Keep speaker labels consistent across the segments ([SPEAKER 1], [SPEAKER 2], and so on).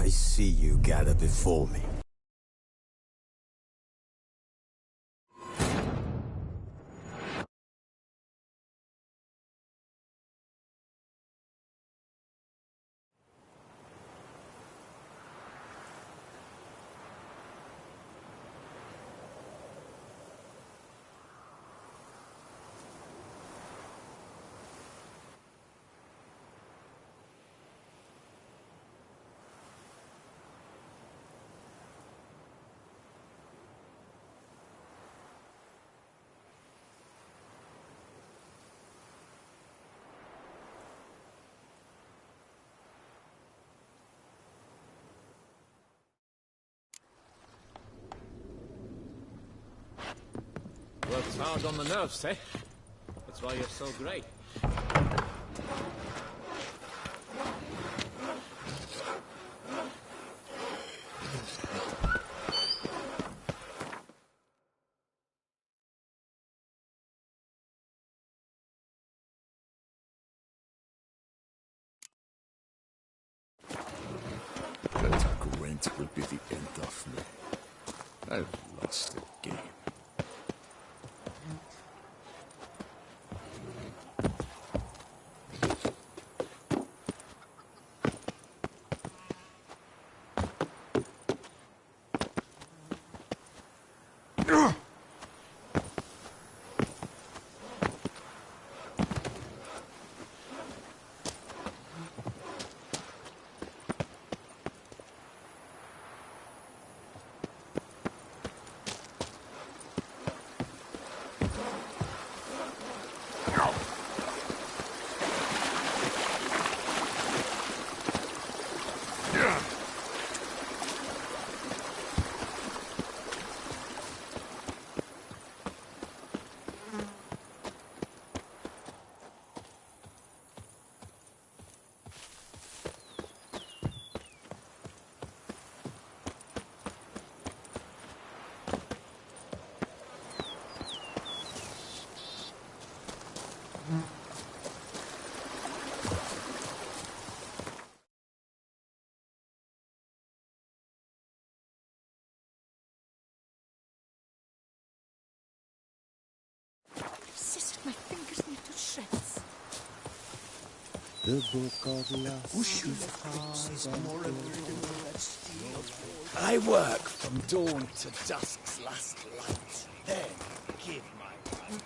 [SPEAKER 1] I see you gather before me.
[SPEAKER 2] Works hard on the nerves, eh? That's why you're so great.
[SPEAKER 3] That Gwent will be the end of me. I've lost the game.
[SPEAKER 4] My fingers need to shreds.
[SPEAKER 1] The book of lust.
[SPEAKER 5] I work from dawn to dusk's last light. Then give my life.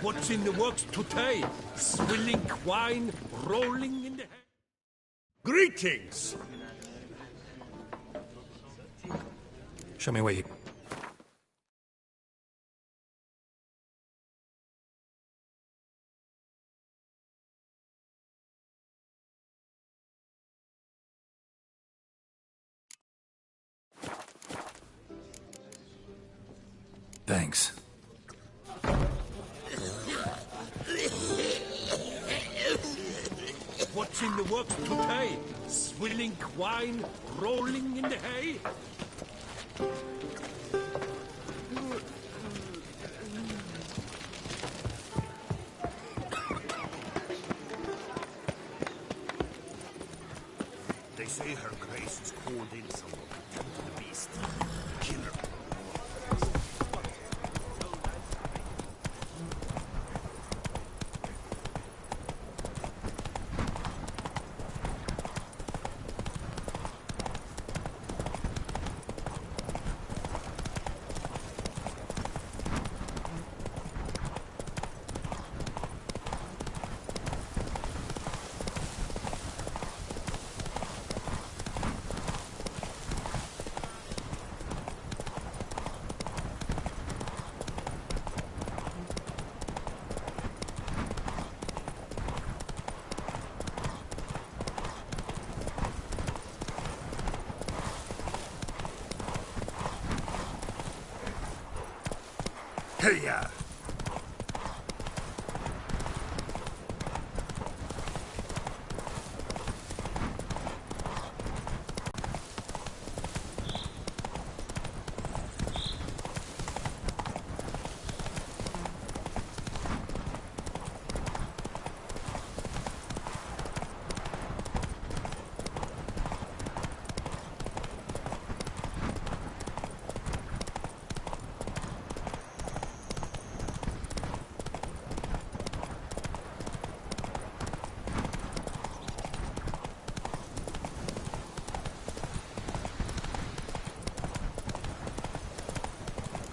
[SPEAKER 6] What's in the works today? Swilling wine, rolling in the... Greetings!
[SPEAKER 7] Show me where you... Thanks.
[SPEAKER 6] What's What's in the works today? Swilling wine, rolling in the hay?
[SPEAKER 8] They say her grace is called in someone to the beast. Kill her.
[SPEAKER 3] Hey-ya!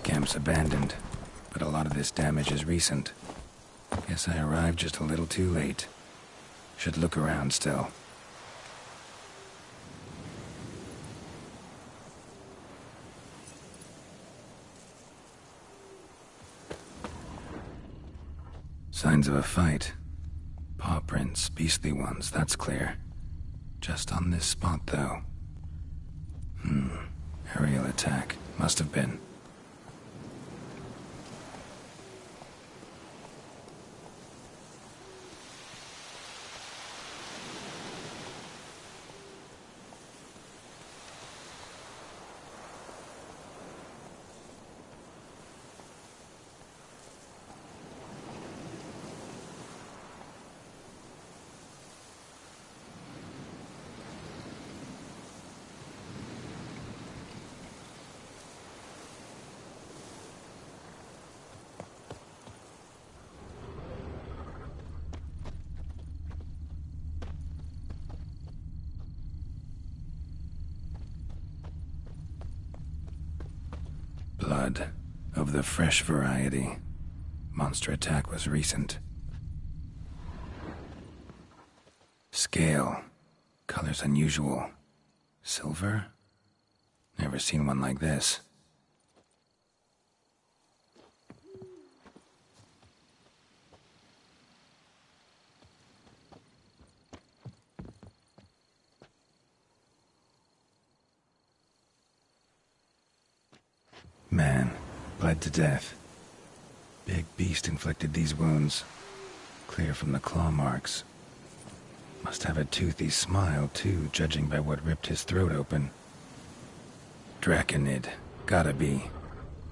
[SPEAKER 7] Camp's abandoned, but a lot of this damage is recent. Guess I arrived just a little too late. Should look around still. Signs of a fight. Paw prints, beastly ones, that's clear. Just on this spot, though. Aerial attack. Must have been. Blood. Of the fresh variety. Monster attack was recent. Scale. Colors unusual. Silver? Never seen one like this. Man, bled to death. Big beast inflicted these wounds. Clear from the claw marks. Must have a toothy smile, too, judging by what ripped his throat open. Draconid. Gotta be.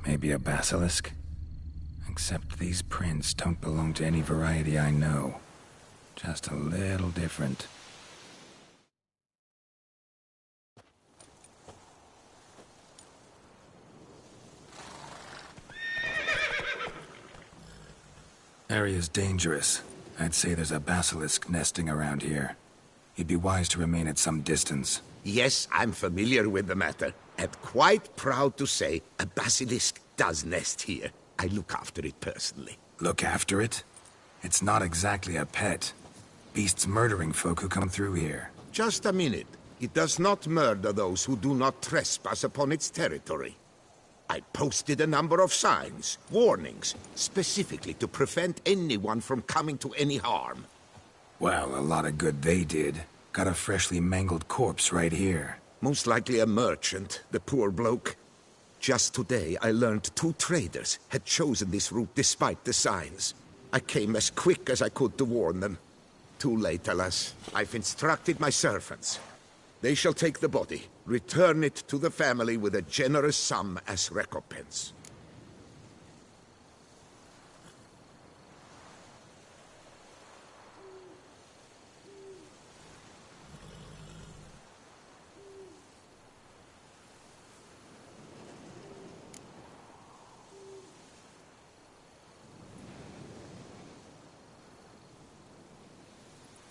[SPEAKER 7] Maybe a basilisk? Except these prints don't belong to any variety I know. Just a little different. Area's dangerous. I'd say there's a basilisk nesting around here. You'd be wise to remain at some distance.
[SPEAKER 9] Yes, I'm familiar with the matter, and quite proud to say a basilisk does nest here. I look after it personally.
[SPEAKER 7] Look after it? It's not exactly a pet. Beasts murdering folk who come through here.
[SPEAKER 9] Just a minute. It does not murder those who do not trespass upon its territory. I posted a number of signs, warnings, specifically to prevent anyone from coming to any harm.
[SPEAKER 7] Well, a lot of good they did. Got a freshly mangled corpse right here.
[SPEAKER 9] Most likely a merchant, the poor bloke. Just today, I learned 2 traders had chosen this route despite the signs. I came as quick as I could to warn them. Too late, alas. I've instructed my servants. They shall take the body, return it to the family with a generous sum as recompense.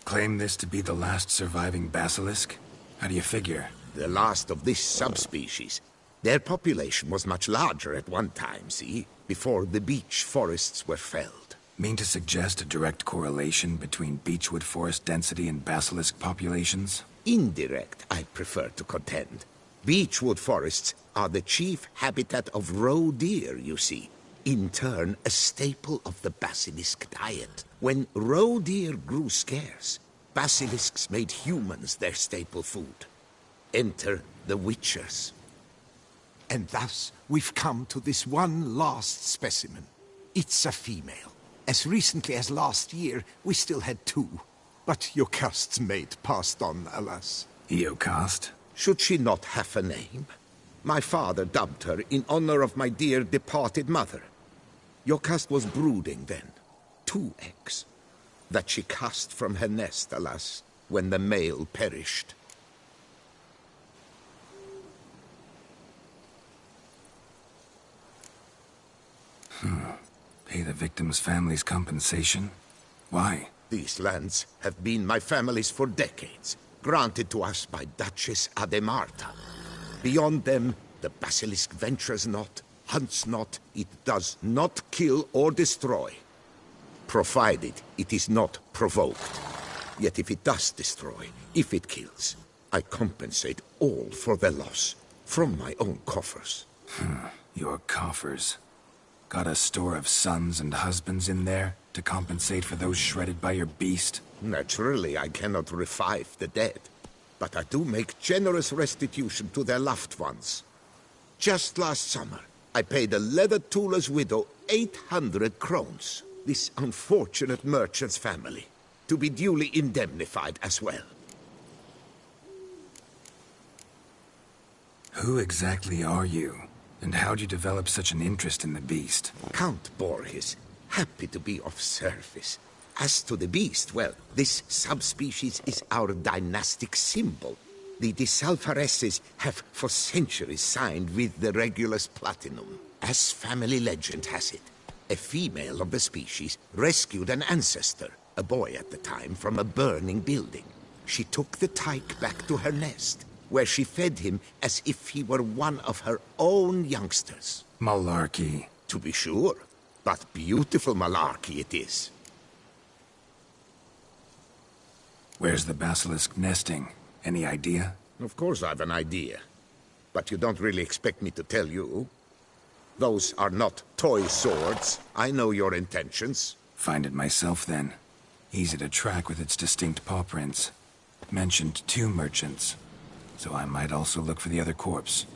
[SPEAKER 7] Claim this to be the last surviving basilisk? How do you figure?
[SPEAKER 9] The last of this subspecies. Their population was much larger at one time, see? Before the beech forests were felled.
[SPEAKER 7] Mean to suggest a direct correlation between beechwood forest density and basilisk populations?
[SPEAKER 9] Indirect, I prefer to contend. Beechwood forests are the chief habitat of roe deer, you see. In turn, a staple of the basilisk diet. When roe deer grew scarce, basilisks made humans their staple food. Enter the witchers.
[SPEAKER 5] And thus, we've come to this one last specimen. It's a female. As recently as last year, we still had 2. But Jokast's mate passed on, alas.
[SPEAKER 7] Eocast?
[SPEAKER 9] Should she not have a name? My father dubbed her in honor of my dear departed mother. Jokast was brooding then. 2 eggs. That she cast from her nest, alas, when the male perished.
[SPEAKER 7] Pay the victim's family's compensation? Why?
[SPEAKER 9] These lands have been my family's for decades, granted to us by Duchess Ademarta. Beyond them, the basilisk ventures not, hunts not, it does not kill or destroy. Provided it is not provoked. Yet if it does destroy, if it kills, I compensate all for their loss, from my own coffers.
[SPEAKER 7] Your coffers. Got a store of sons and husbands in there to compensate for those shredded by your beast?
[SPEAKER 9] Naturally, I cannot revive the dead, but I do make generous restitution to their loved ones. Just last summer, I paid a leather tooler's widow 800 crowns, this unfortunate merchant's family, to be duly indemnified as well.
[SPEAKER 7] Who exactly are you? And how'd you develop such an interest in the beast?
[SPEAKER 9] Count Borges, happy to be of service. As to the beast, well, this subspecies is our dynastic symbol. The de Salfareses have for centuries signed with the Regulus Platinum. As family legend has it, a female of the species rescued an ancestor, a boy at the time, from a burning building. She took the tyke back to her nest, where she fed him as if he were one of her own youngsters.
[SPEAKER 7] Malarkey.
[SPEAKER 9] To be sure, but beautiful malarkey it is.
[SPEAKER 7] Where's the basilisk nesting? Any idea?
[SPEAKER 9] Of course I've an idea, but you don't really expect me to tell you. Those are not toy swords. I know your intentions.
[SPEAKER 7] Find it myself, then. Easy to track with its distinct paw prints. Mentioned 2 merchants, so I might also look for the other corpse.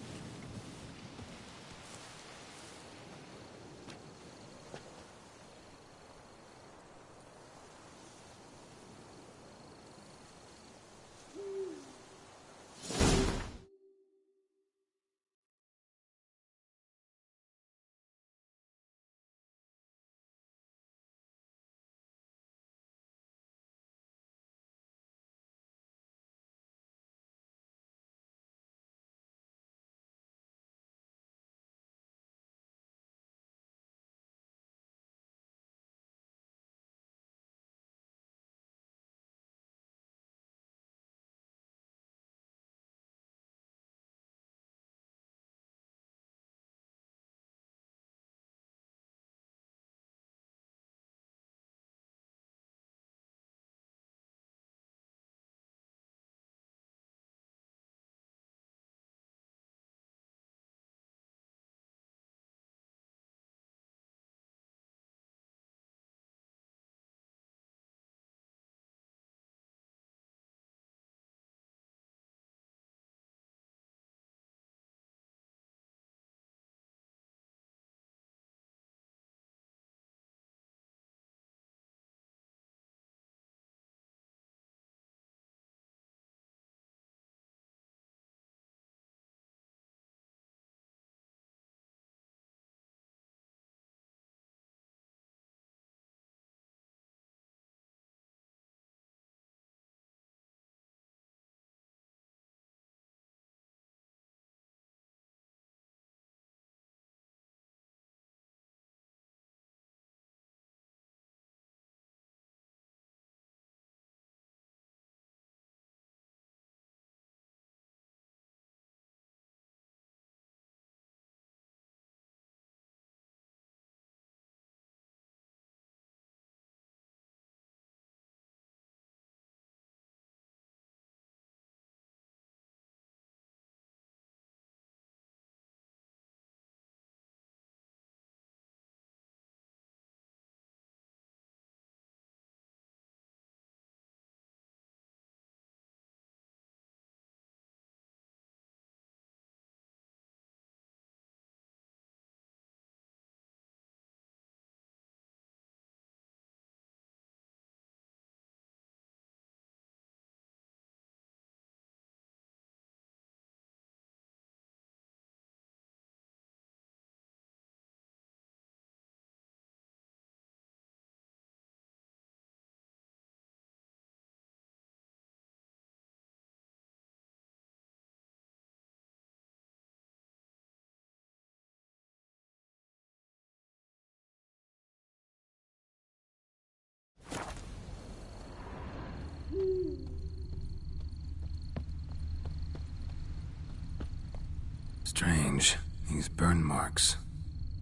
[SPEAKER 7] Strange. These burn marks.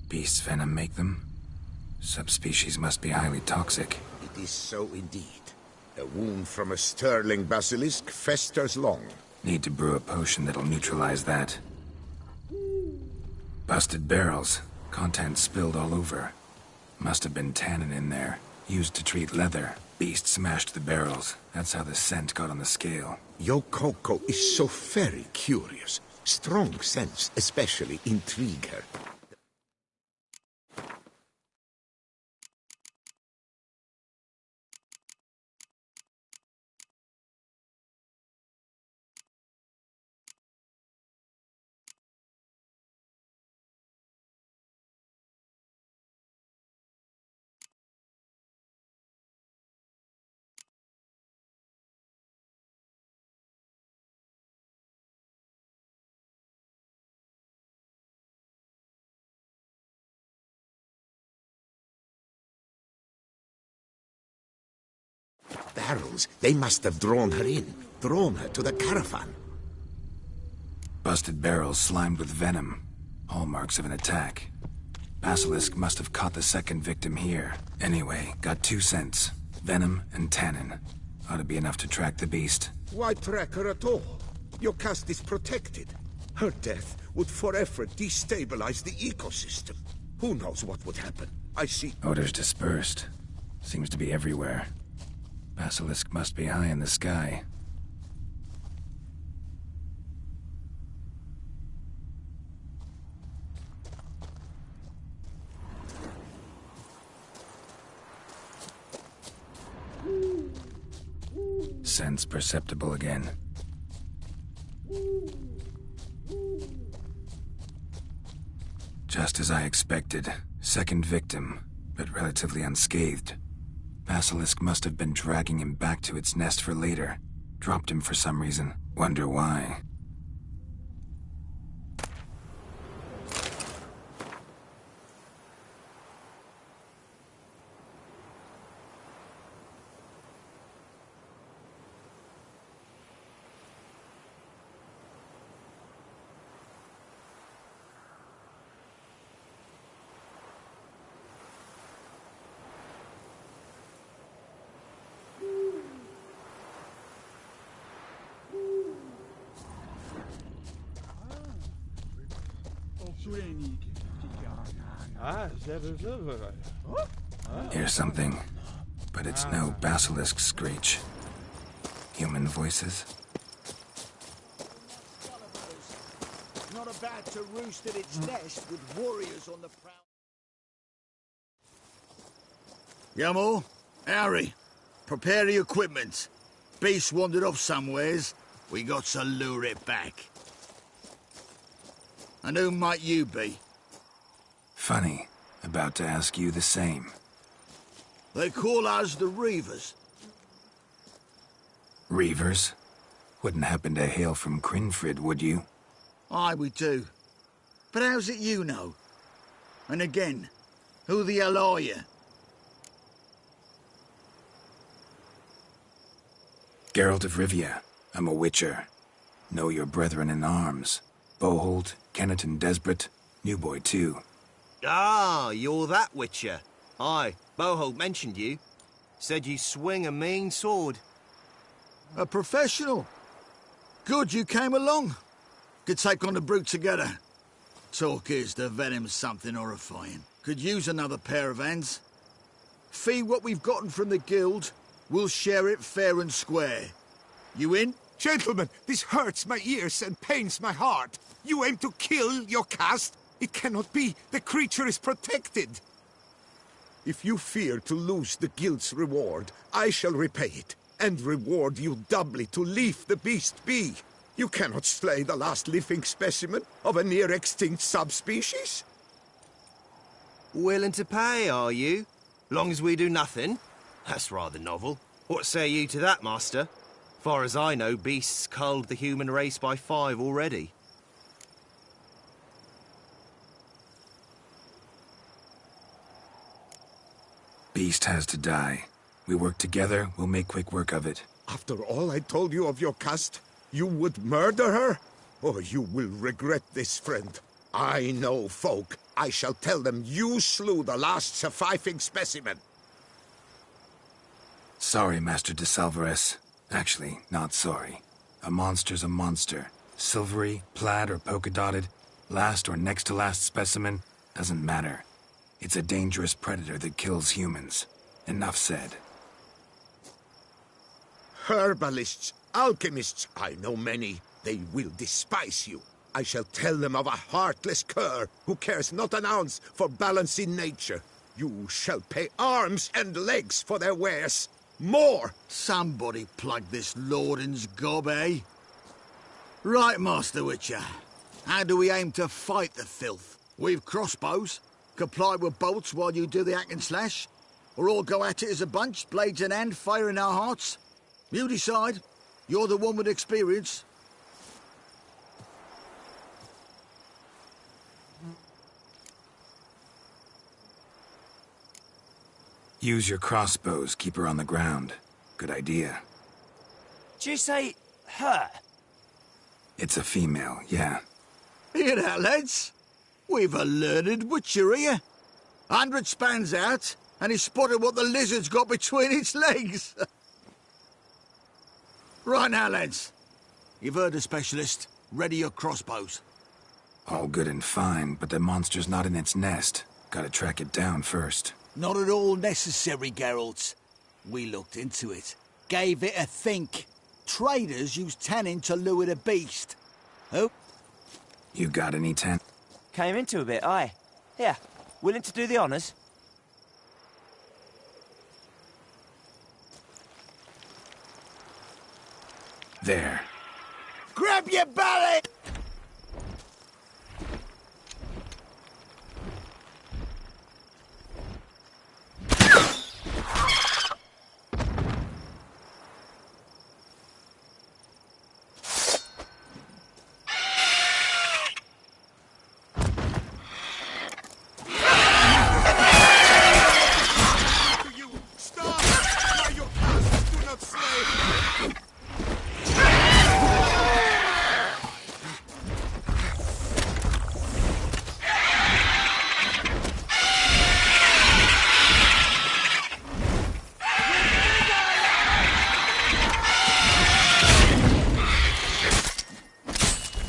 [SPEAKER 7] Beast's venom make them? Subspecies must be highly toxic.
[SPEAKER 9] It is so indeed. A wound from a sterling basilisk festers long.
[SPEAKER 7] Need to brew a potion that'll neutralize that. Busted barrels. Contents spilled all over. Must have been tannin in there. Used to treat leather. Beast smashed the barrels. That's how the scent got on the scale.
[SPEAKER 9] Yokoko is so very curious. Strong scents especially intrigue her. Barrels, they must have drawn her in. Drawn her to the caravan.
[SPEAKER 7] Busted barrels slimed with venom. Hallmarks of an attack. Basilisk must have caught the second victim here. Anyway, got 2 scents. Venom and tannin. Ought to be enough to track the beast.
[SPEAKER 9] Why track her at all? Your caste is protected. Her death would forever destabilize the ecosystem. Who knows what would happen? I see.
[SPEAKER 7] Odors dispersed. Seems to be everywhere. Basilisk must be high in the sky. Sense perceptible again. Just as I expected. Second victim, but relatively unscathed. Basilisk must have been dragging him back to its nest for later. Dropped him for some reason. Wonder why. Hear something, but it's no basilisk screech. Human voices?
[SPEAKER 8] Not about to roost at its nest with warriors on the prowl.
[SPEAKER 10] Gilmore, Harry, prepare the equipment. Beast wandered off somewheres. We got to lure it back. And who might you be?
[SPEAKER 7] Funny. About to ask you the same.
[SPEAKER 10] They call us the Reavers.
[SPEAKER 7] Reavers? Wouldn't happen to hail from Crinfrid, would you?
[SPEAKER 10] Aye, we do. But how's it you know? And again, who the hell are you?
[SPEAKER 7] Geralt of Rivia. I'm a witcher. Know your brethren in arms. Boholt, Kennet and Desperate. New boy, too.
[SPEAKER 11] Ah, you're that witcher. Aye, Boholt mentioned you. Said you swing a mean sword.
[SPEAKER 10] A professional. Good you came along. Could take on the brute together. Talk is, the venom's something horrifying. Could use another pair of hands. Fee what we've gotten from the guild, we'll share it fair and square. You in?
[SPEAKER 5] Gentlemen, this hurts my ears and pains my heart. You aim to kill your caste? It cannot be. The creature is protected. If you fear to lose the guild's reward, I shall repay it, and reward you doubly to leave the beast be. You cannot slay the last living specimen of a near-extinct subspecies.
[SPEAKER 11] Willing to pay, are you? Long as we do nothing? That's rather novel. What say you to that, master? Far as I know, beasts culled the human race by 5 already.
[SPEAKER 7] Beast has to die. We work together, we'll make quick work of it.
[SPEAKER 9] After all I told you of your caste, you would murder her? or you will regret this, friend. I know folk. I shall tell them you slew the last surviving specimen.
[SPEAKER 7] Sorry, Master de Salvarez. Actually, not sorry. A monster's a monster. Silvery, plaid, or polka-dotted, last or next to last specimen, doesn't matter. It's a dangerous predator that kills humans. Enough said.
[SPEAKER 9] Herbalists, alchemists, I know many. They will despise you. I shall tell them of a heartless cur who cares not an ounce for balance in nature. You shall pay arms and legs for their wares. More!
[SPEAKER 10] Somebody plug this Lorden's gob, eh? Right, Master Witcher. How do we aim to fight the filth? We've crossbows. Comply with bolts while you do the hack and slash? Or all go at it as a bunch, blades in hand, fire in our hearts? You decide. You're the one with experience.
[SPEAKER 7] Use your crossbows, keep her on the ground. Good idea.
[SPEAKER 12] Did you say her?
[SPEAKER 7] It's a female, yeah.
[SPEAKER 10] Hear that, lads? We've a learned witcher here. 100 spans out, and he spotted what the lizard's got between its legs. Right now, lads. You've heard the specialist. Ready your crossbows.
[SPEAKER 7] All good and fine, but the monster's not in its nest. Gotta track it down first.
[SPEAKER 13] Not at all necessary, Geralt. We looked into it. Gave it a think. Traders use tannin to lure the beast. Oh?
[SPEAKER 7] You got any tan?
[SPEAKER 12] Came into a bit, aye. Here, willing to do the honours?
[SPEAKER 7] There.
[SPEAKER 13] Grab your belly!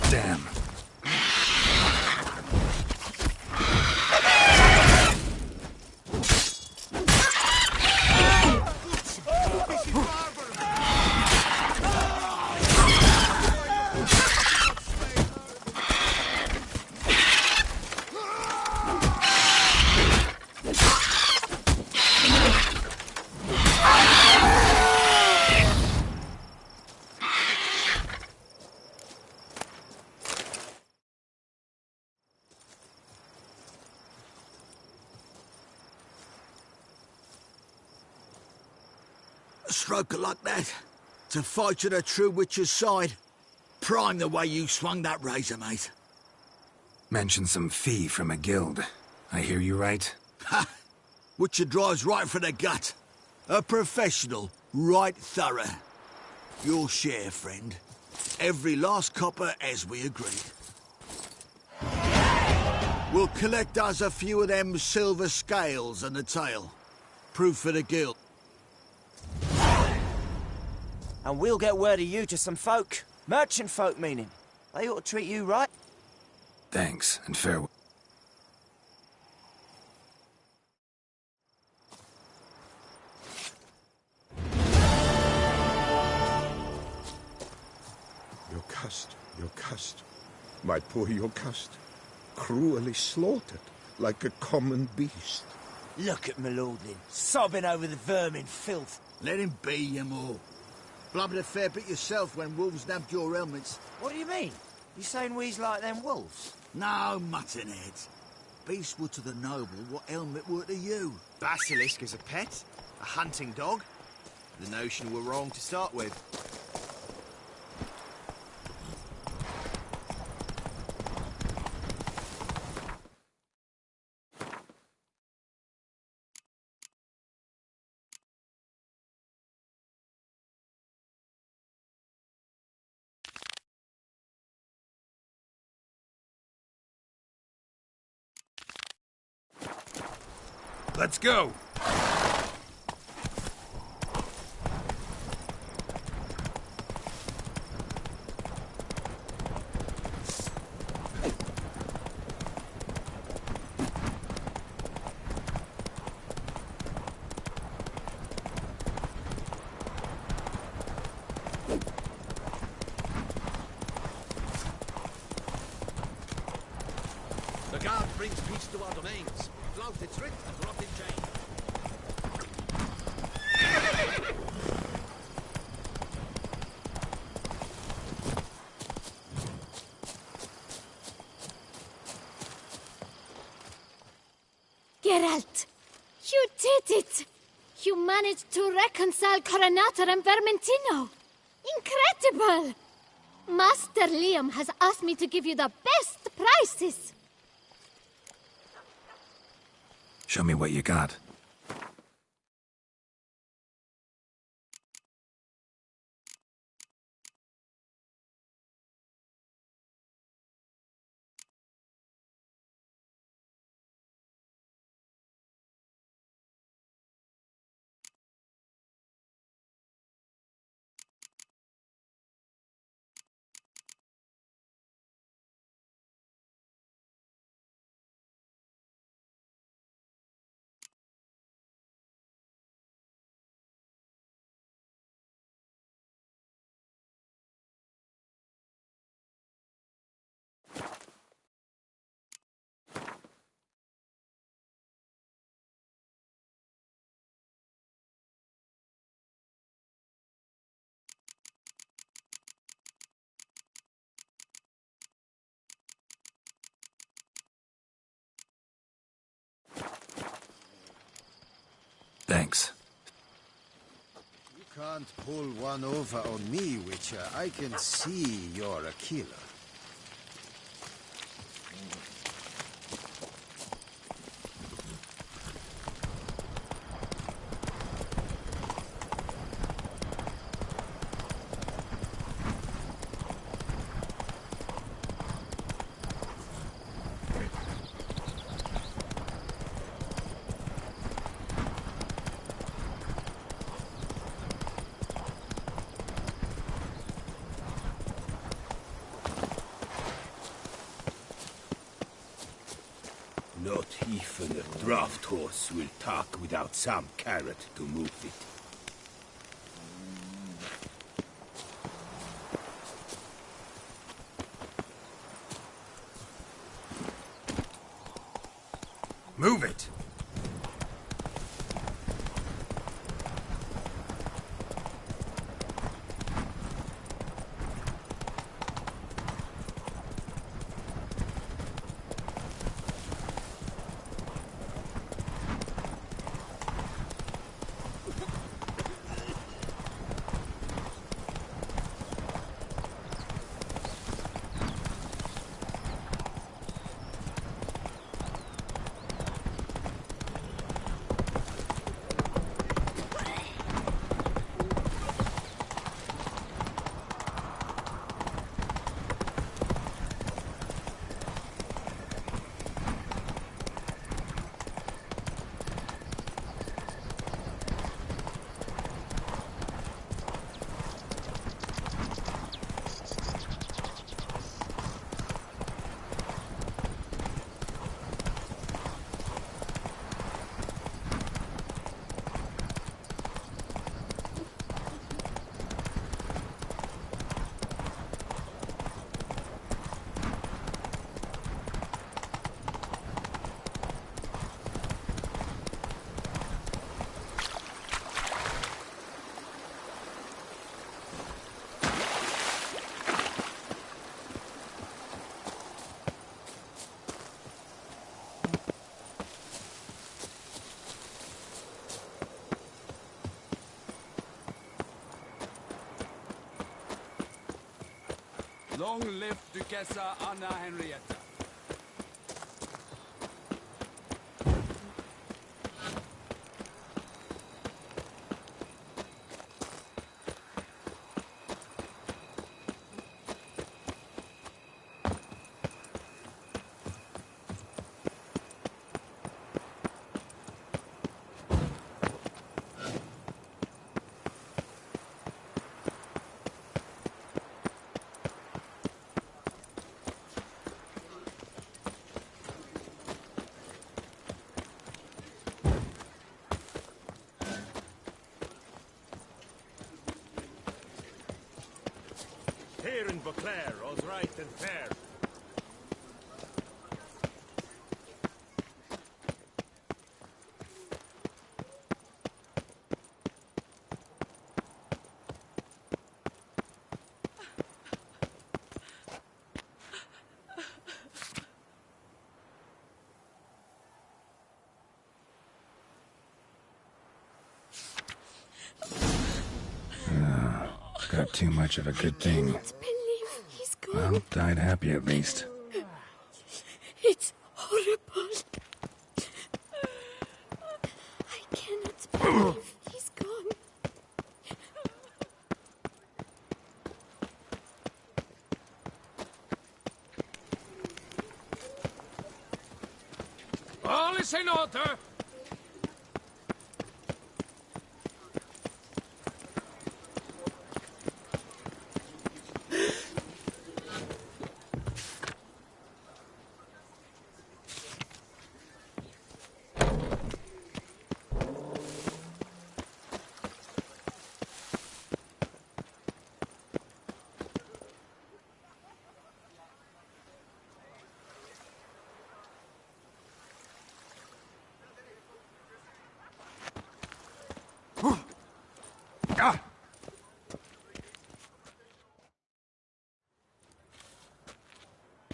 [SPEAKER 7] Damn.
[SPEAKER 10] A stroke like that. To fight at a true witcher's side. Prime the way you swung that razor, mate.
[SPEAKER 7] Mention some fee from a guild. I hear you right?
[SPEAKER 10] Ha! Witcher drives right for the gut. A professional, right thorough. Your share, friend. Every last copper as we agreed. We'll collect us a few of them silver scales and the tail. Proof for the guild.
[SPEAKER 12] And we'll get word of you to some folk. Merchant folk, meaning. They ought to treat you right.
[SPEAKER 7] Thanks, and farewell.
[SPEAKER 9] Your cust. My poor Yocast. Cruelly slaughtered, like a common beast.
[SPEAKER 13] Look at Malordlin, sobbing over the vermin filth.
[SPEAKER 10] Let him be, you more. Blubbered a fair bit yourself when wolves nabbed your helmets.
[SPEAKER 12] What do you mean? You saying we's like them wolves?
[SPEAKER 10] No, muttonhead. Beasts were to the noble what helmet were to you.
[SPEAKER 11] Basilisk as a pet? A hunting dog? The notion were wrong to start with.
[SPEAKER 6] Let's go!
[SPEAKER 8] The guard brings peace to our domains. Flout its writ and rot in chain.
[SPEAKER 4] Geralt, you did it! You managed to reconcile Coronator and Vermentino. Incredible! Master Liam has asked me to give you the best prices.
[SPEAKER 7] Show me what you got. Thanks.
[SPEAKER 1] You can't pull one over on me, Witcher. I can see you're a killer.
[SPEAKER 8] Not even a draft horse will talk without some carrot to move it.
[SPEAKER 6] Move it! Long live Duchessa Anna Henrietta.
[SPEAKER 8] Here in Beauclair, all's right and fair.
[SPEAKER 7] Got too much of a good thing.
[SPEAKER 4] I can't believe he's gone.
[SPEAKER 7] Well, died happy at least.
[SPEAKER 4] It's horrible. I cannot believe he's gone.
[SPEAKER 6] All is in order.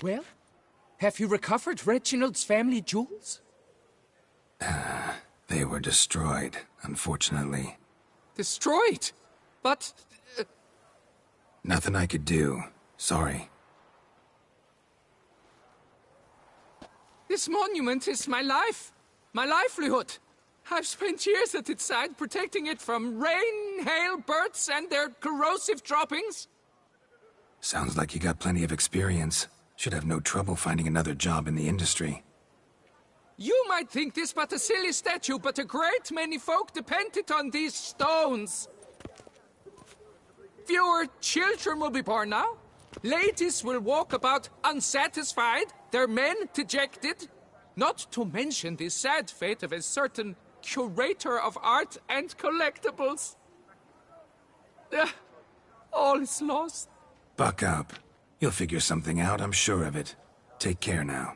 [SPEAKER 14] Well, have you recovered Reginald's family jewels?
[SPEAKER 7] They were destroyed, unfortunately.
[SPEAKER 14] Destroyed? But...
[SPEAKER 7] Nothing I could do. Sorry.
[SPEAKER 14] This monument is my life. My livelihood. I've spent years at its side protecting it from rain, hail, birds, and their corrosive droppings.
[SPEAKER 7] Sounds like you got plenty of experience. Should have no trouble finding another job in the industry.
[SPEAKER 14] You might think this but a silly statue, but a great many folk depended on these stones. Fewer children will be born now. Ladies will walk about unsatisfied, their men dejected. Not to mention the sad fate of a certain curator of art and collectibles. All is lost.
[SPEAKER 7] Buck up. You'll figure something out, I'm sure of it. Take care now.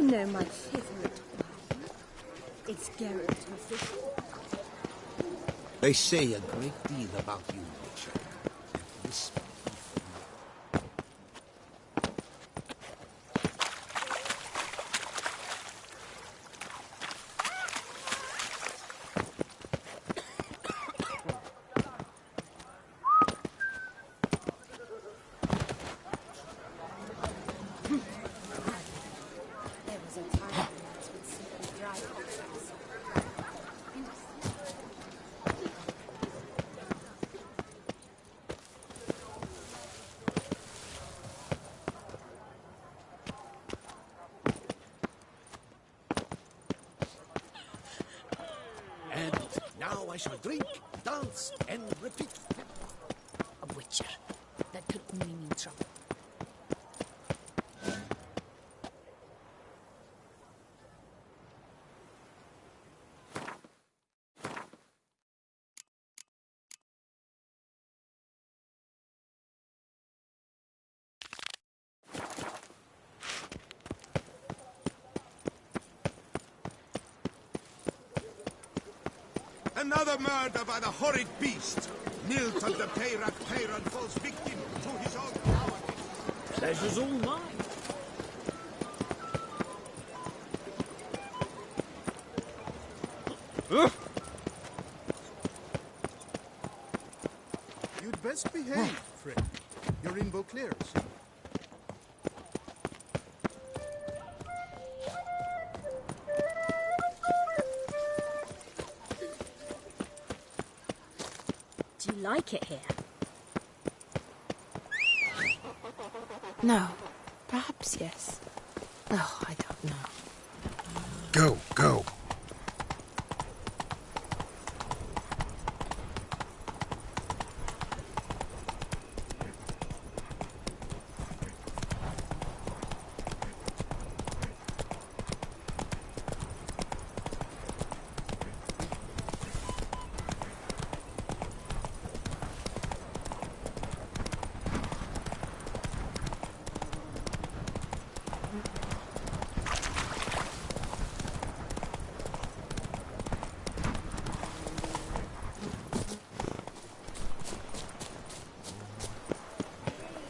[SPEAKER 15] know my favorite wine. It's Geralt of the
[SPEAKER 9] They say a great deal about you, Witcher. This
[SPEAKER 15] There was a time when rats would simply dry contracts.
[SPEAKER 16] And now I shall drink, dance, and repeat.
[SPEAKER 15] A witcher. That could only mean trouble.
[SPEAKER 9] Another murder by the horrid beast! Milton the Peyran falls victim to his own cowardice.
[SPEAKER 6] Pleasure's all mine.
[SPEAKER 1] You'd best behave, friend. You're in Beauclair's.
[SPEAKER 15] Do you like it here?
[SPEAKER 17] No. Perhaps yes. Oh, I don't know.
[SPEAKER 5] Go, go.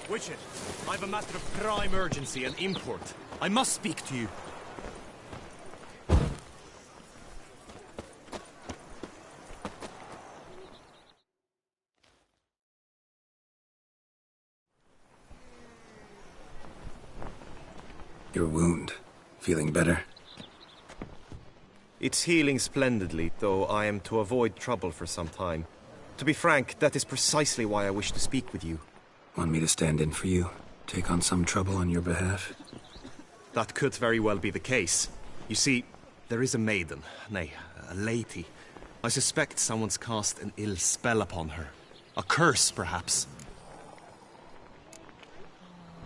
[SPEAKER 11] Witcher, I've a matter of prime urgency and import. I must speak to you.
[SPEAKER 7] Your wound. Feeling better?
[SPEAKER 11] It's healing splendidly, though I am to avoid trouble for some time. To be frank, that is precisely why I wish to speak with you.
[SPEAKER 7] Want me to stand in for you? Take on some trouble on your behalf?
[SPEAKER 11] That could very well be the case. You see, there is a maiden, nay, a lady. I suspect someone's cast an ill spell upon her. A curse, perhaps.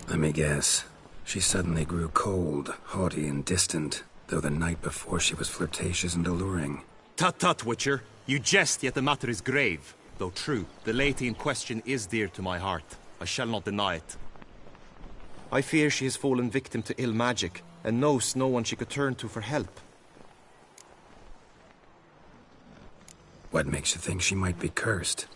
[SPEAKER 7] Let me guess. She suddenly grew cold, haughty, and distant, though the night before she was flirtatious and alluring.
[SPEAKER 11] Tut tut, Witcher. You jest, yet the matter is grave. Though true, the lady in question is dear to my heart. I shall not deny it. I fear she has fallen victim to ill magic, and knows no one she could turn to for help.
[SPEAKER 7] What makes you think she might be cursed?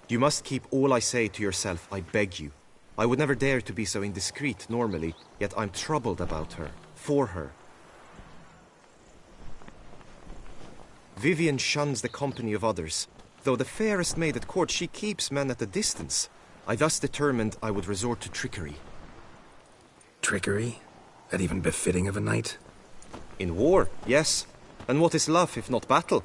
[SPEAKER 11] You must keep all I say to yourself, I beg you. I would never dare to be so indiscreet normally, yet I'm troubled about her, for her. Vivian shuns the company of others. Though the fairest maid at court, she keeps men at a distance. I thus determined I would resort to trickery.
[SPEAKER 7] Trickery? That even befitting of a knight?
[SPEAKER 11] In war, yes. And what is love if not battle?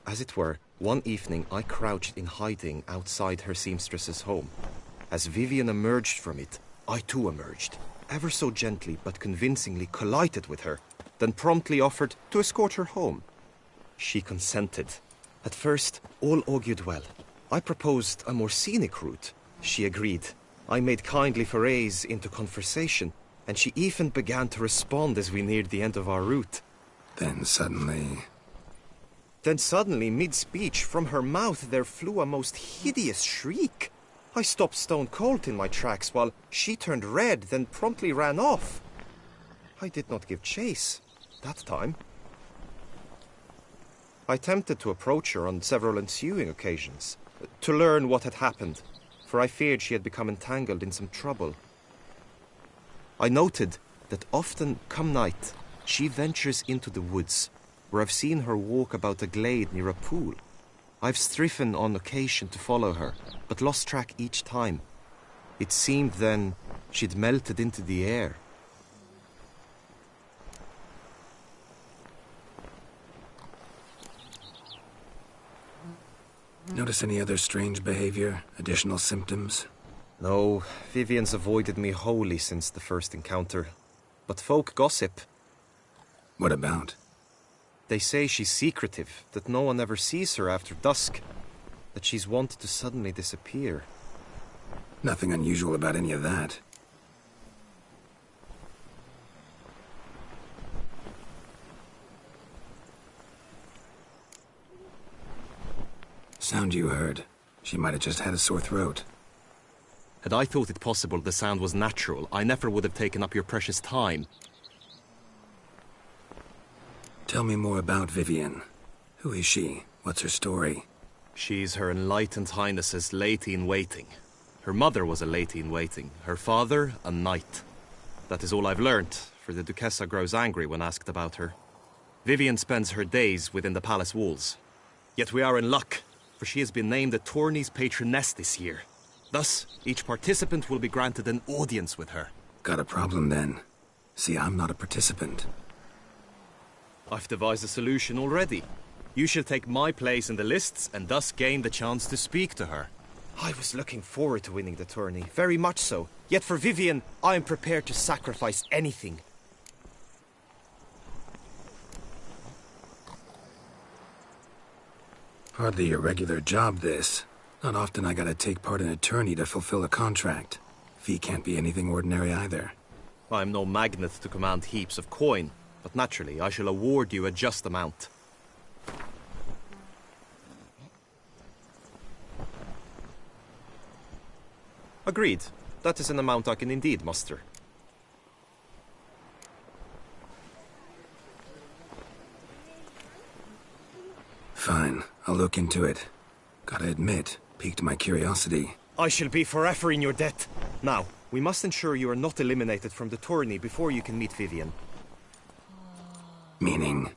[SPEAKER 11] As it were, one evening I crouched in hiding outside her seamstress's home. As Vivian emerged from it, I too emerged, ever so gently but convincingly collided with her, then promptly offered to escort her home. She consented. At first, all augured well. I proposed a more scenic route. She agreed. I made kindly forays into conversation, and she even began to respond as we neared the end of our route.
[SPEAKER 7] Then suddenly,
[SPEAKER 11] mid-speech, from her mouth there flew a most hideous shriek. I stopped stone cold in my tracks while she turned red, then promptly ran off. I did not give chase that time. I attempted to approach her on several ensuing occasions, to learn what had happened, for I feared she had become entangled in some trouble. I noted that often, come night, she ventures into the woods, where I've seen her walk about a glade near a pool. I've striven on occasion to follow her, but lost track each time. It seemed then she'd melted into the air.
[SPEAKER 7] Notice any other strange behavior? Additional symptoms?
[SPEAKER 11] No, Vivian's avoided me wholly since the first encounter. But folk gossip.
[SPEAKER 7] What about?
[SPEAKER 11] They say she's secretive, that no one ever sees her after dusk, that she's wont to suddenly disappear.
[SPEAKER 7] Nothing unusual about any of that. Sound you heard. She might have just had a sore throat.
[SPEAKER 11] Had I thought it possible the sound was natural, I never would have taken up your precious time.
[SPEAKER 7] Tell me more about Vivian. Who is she? What's her story?
[SPEAKER 11] She's Her Enlightened Highness's lady-in-waiting. Her mother was a lady-in-waiting, her father a knight. That is all I've learnt, for the Duchessa grows angry when asked about her. Vivian spends her days within the palace walls. Yet we are in luck, for she has been named the tourney's patroness this year. Thus, each participant will be granted an audience with her.
[SPEAKER 7] Got a problem then. See, I'm not a participant.
[SPEAKER 11] I've devised a solution already. You shall take my place in the lists and thus gain the chance to speak to her. I was looking forward to winning the tourney, very much so. Yet for Vivian, I am prepared to sacrifice anything.
[SPEAKER 7] Hardly a regular job, this. Not often I gotta take part in a tourney to fulfill a contract. Fee can't be anything ordinary either.
[SPEAKER 11] I'm no magnet to command heaps of coin, but naturally I shall award you a just amount. Agreed. That is an amount I can indeed muster.
[SPEAKER 7] Fine, I'll look into it. Gotta admit, piqued my curiosity.
[SPEAKER 11] I shall be forever in your debt. Now, we must ensure you are not eliminated from the tourney before you can meet Vivian.
[SPEAKER 7] Meaning?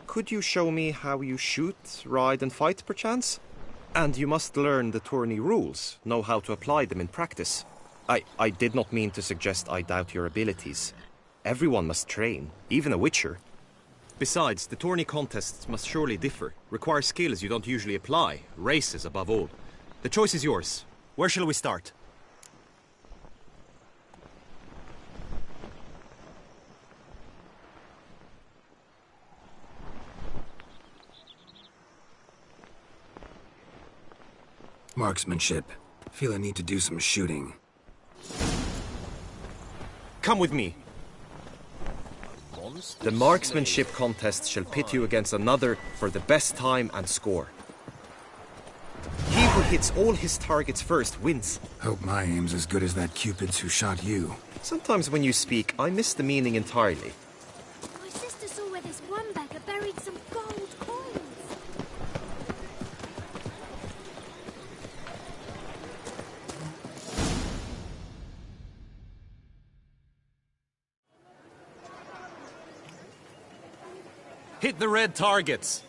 [SPEAKER 11] Could you show me how you shoot, ride and fight, perchance? And you must learn the tourney rules, know how to apply them in practice. I did not mean to suggest I doubt your abilities. Everyone must train, even a witcher. Besides, the tourney contests must surely differ, require skills you don't usually apply, races above all. The choice is yours. Where shall we start?
[SPEAKER 7] Marksmanship. Feel I need to do some shooting.
[SPEAKER 11] Come with me. The marksmanship contest shall pit you against another for the best time and score. He who hits all his targets first wins.
[SPEAKER 7] Hope my aim's as good as that Cupid's who shot you.
[SPEAKER 11] Sometimes when you speak, I miss the meaning entirely.
[SPEAKER 4] My sister saw where this one beggar buried some gold coins.
[SPEAKER 11] Hit the red targets.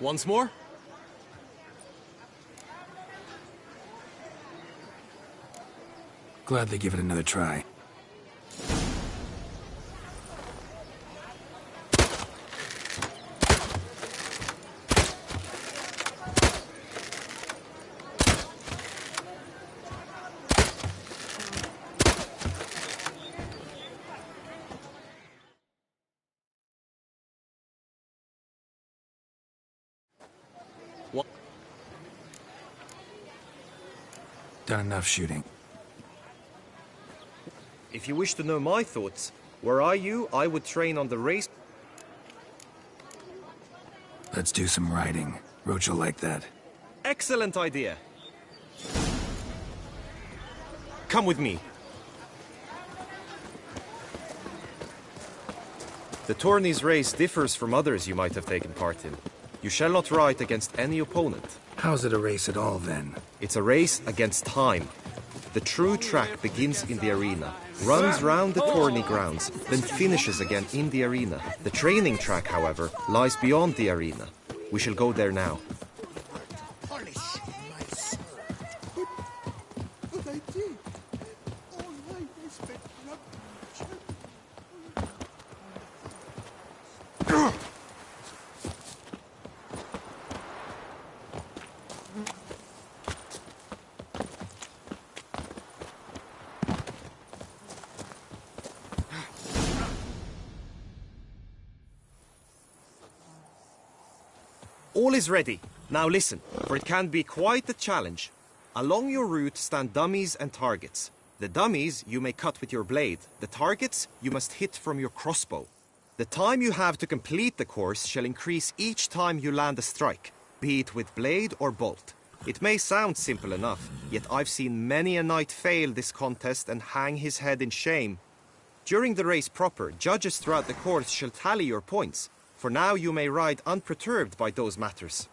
[SPEAKER 11] Once more?
[SPEAKER 7] Gladly give it another try.
[SPEAKER 11] What?
[SPEAKER 7] Done enough shooting.
[SPEAKER 11] If you wish to know my thoughts, were I you, I would train on the race.
[SPEAKER 7] Let's do some riding. Roach will like that.
[SPEAKER 11] Excellent idea. Come with me. The tourney's race differs from others you might have taken part in. You shall not ride against any opponent.
[SPEAKER 7] How's it a race at all, then?
[SPEAKER 11] It's a race against time. The true track begins in the arena, runs round the tourney grounds, then finishes again in the arena. The training track, however, lies beyond the arena. We shall go there now. All is ready. Now listen, for it can be quite a challenge. Along your route stand dummies and targets. The dummies you may cut with your blade. The targets you must hit from your crossbow. The time you have to complete the course shall increase each time you land a strike, be it with blade or bolt. It may sound simple enough, yet I've seen many a knight fail this contest and hang his head in shame. During the race proper, judges throughout the course shall tally your points. For now you may ride unperturbed by those matters.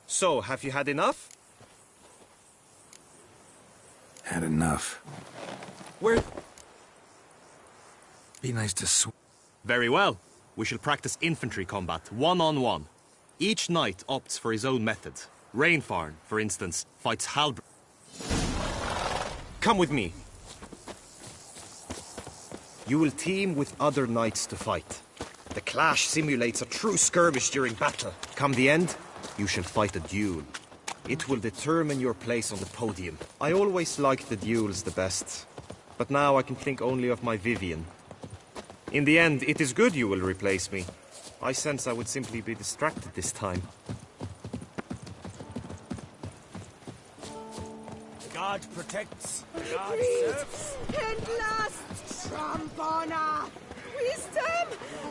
[SPEAKER 11] So, have you had enough?
[SPEAKER 7] Had enough.
[SPEAKER 11] Where?
[SPEAKER 7] Be nice to
[SPEAKER 11] Very well. We shall practice infantry combat, one-on-one. Each knight opts for his own method. Rainfarn, for instance, fights halberd. Come with me. You will team with other knights to fight. The clash simulates a true skirmish during battle. Come the end, you shall fight a duel. It will determine your place on the podium. I always liked the duels the best, but now I can think only of my Vivian. In the end, it is good you will replace me. I sense I would simply be distracted this time.
[SPEAKER 12] God protects, God
[SPEAKER 18] Greed
[SPEAKER 12] serves.
[SPEAKER 18] and lust, Trampona! Wisdom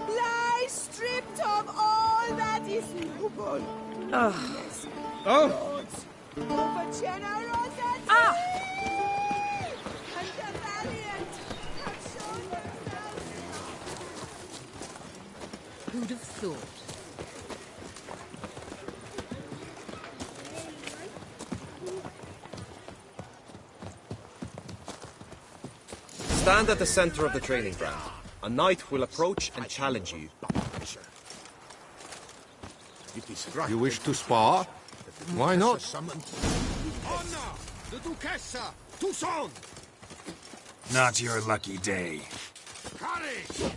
[SPEAKER 18] lies stripped of all that is noble. Yes, lords, over generosity! And the valiant have shown themselves.
[SPEAKER 15] Who'd have thought?
[SPEAKER 11] Stand at the center of the training ground. A knight will approach and challenge you.
[SPEAKER 9] adventure. It is right.
[SPEAKER 19] You wish to spar? Why not?
[SPEAKER 16] Anna, the Duchessa, Toussaint!
[SPEAKER 7] Not your lucky day.
[SPEAKER 16] Courage!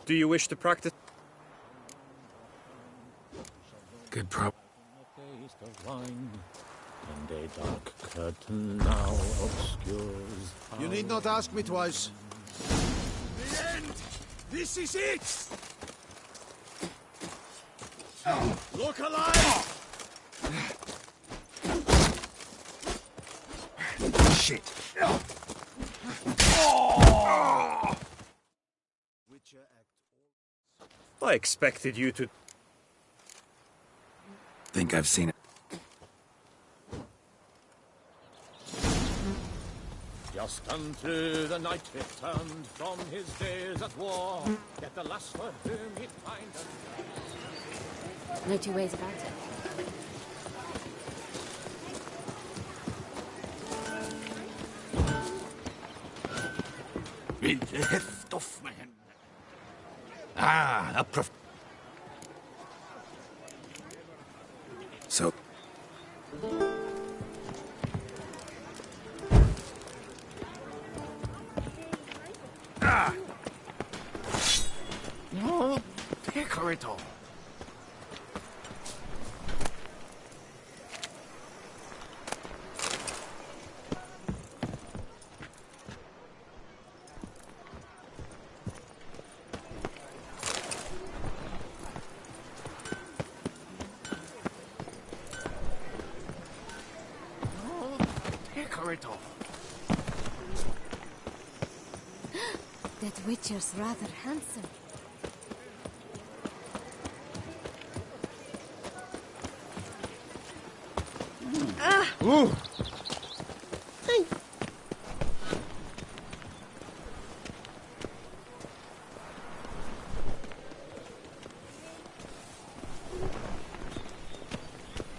[SPEAKER 11] Do you wish to practice?
[SPEAKER 7] Good prop.
[SPEAKER 2] Taste of wine, and a dark curtain now obscures.
[SPEAKER 1] You need not ask me twice.
[SPEAKER 16] The end! This is it! Look alive!
[SPEAKER 7] Shit.
[SPEAKER 11] I expected you to...
[SPEAKER 7] Think I've seen it.
[SPEAKER 2] Just unto the knight returned from his days at war, yet the lass for whom he'd find
[SPEAKER 17] No two ways about it.
[SPEAKER 13] Mit der Heft auf my hand. Ah, a prof...
[SPEAKER 7] So...
[SPEAKER 13] Ah! No, Pecorito. Pecorito.
[SPEAKER 4] That Witcher's rather handsome.
[SPEAKER 19] Ooh.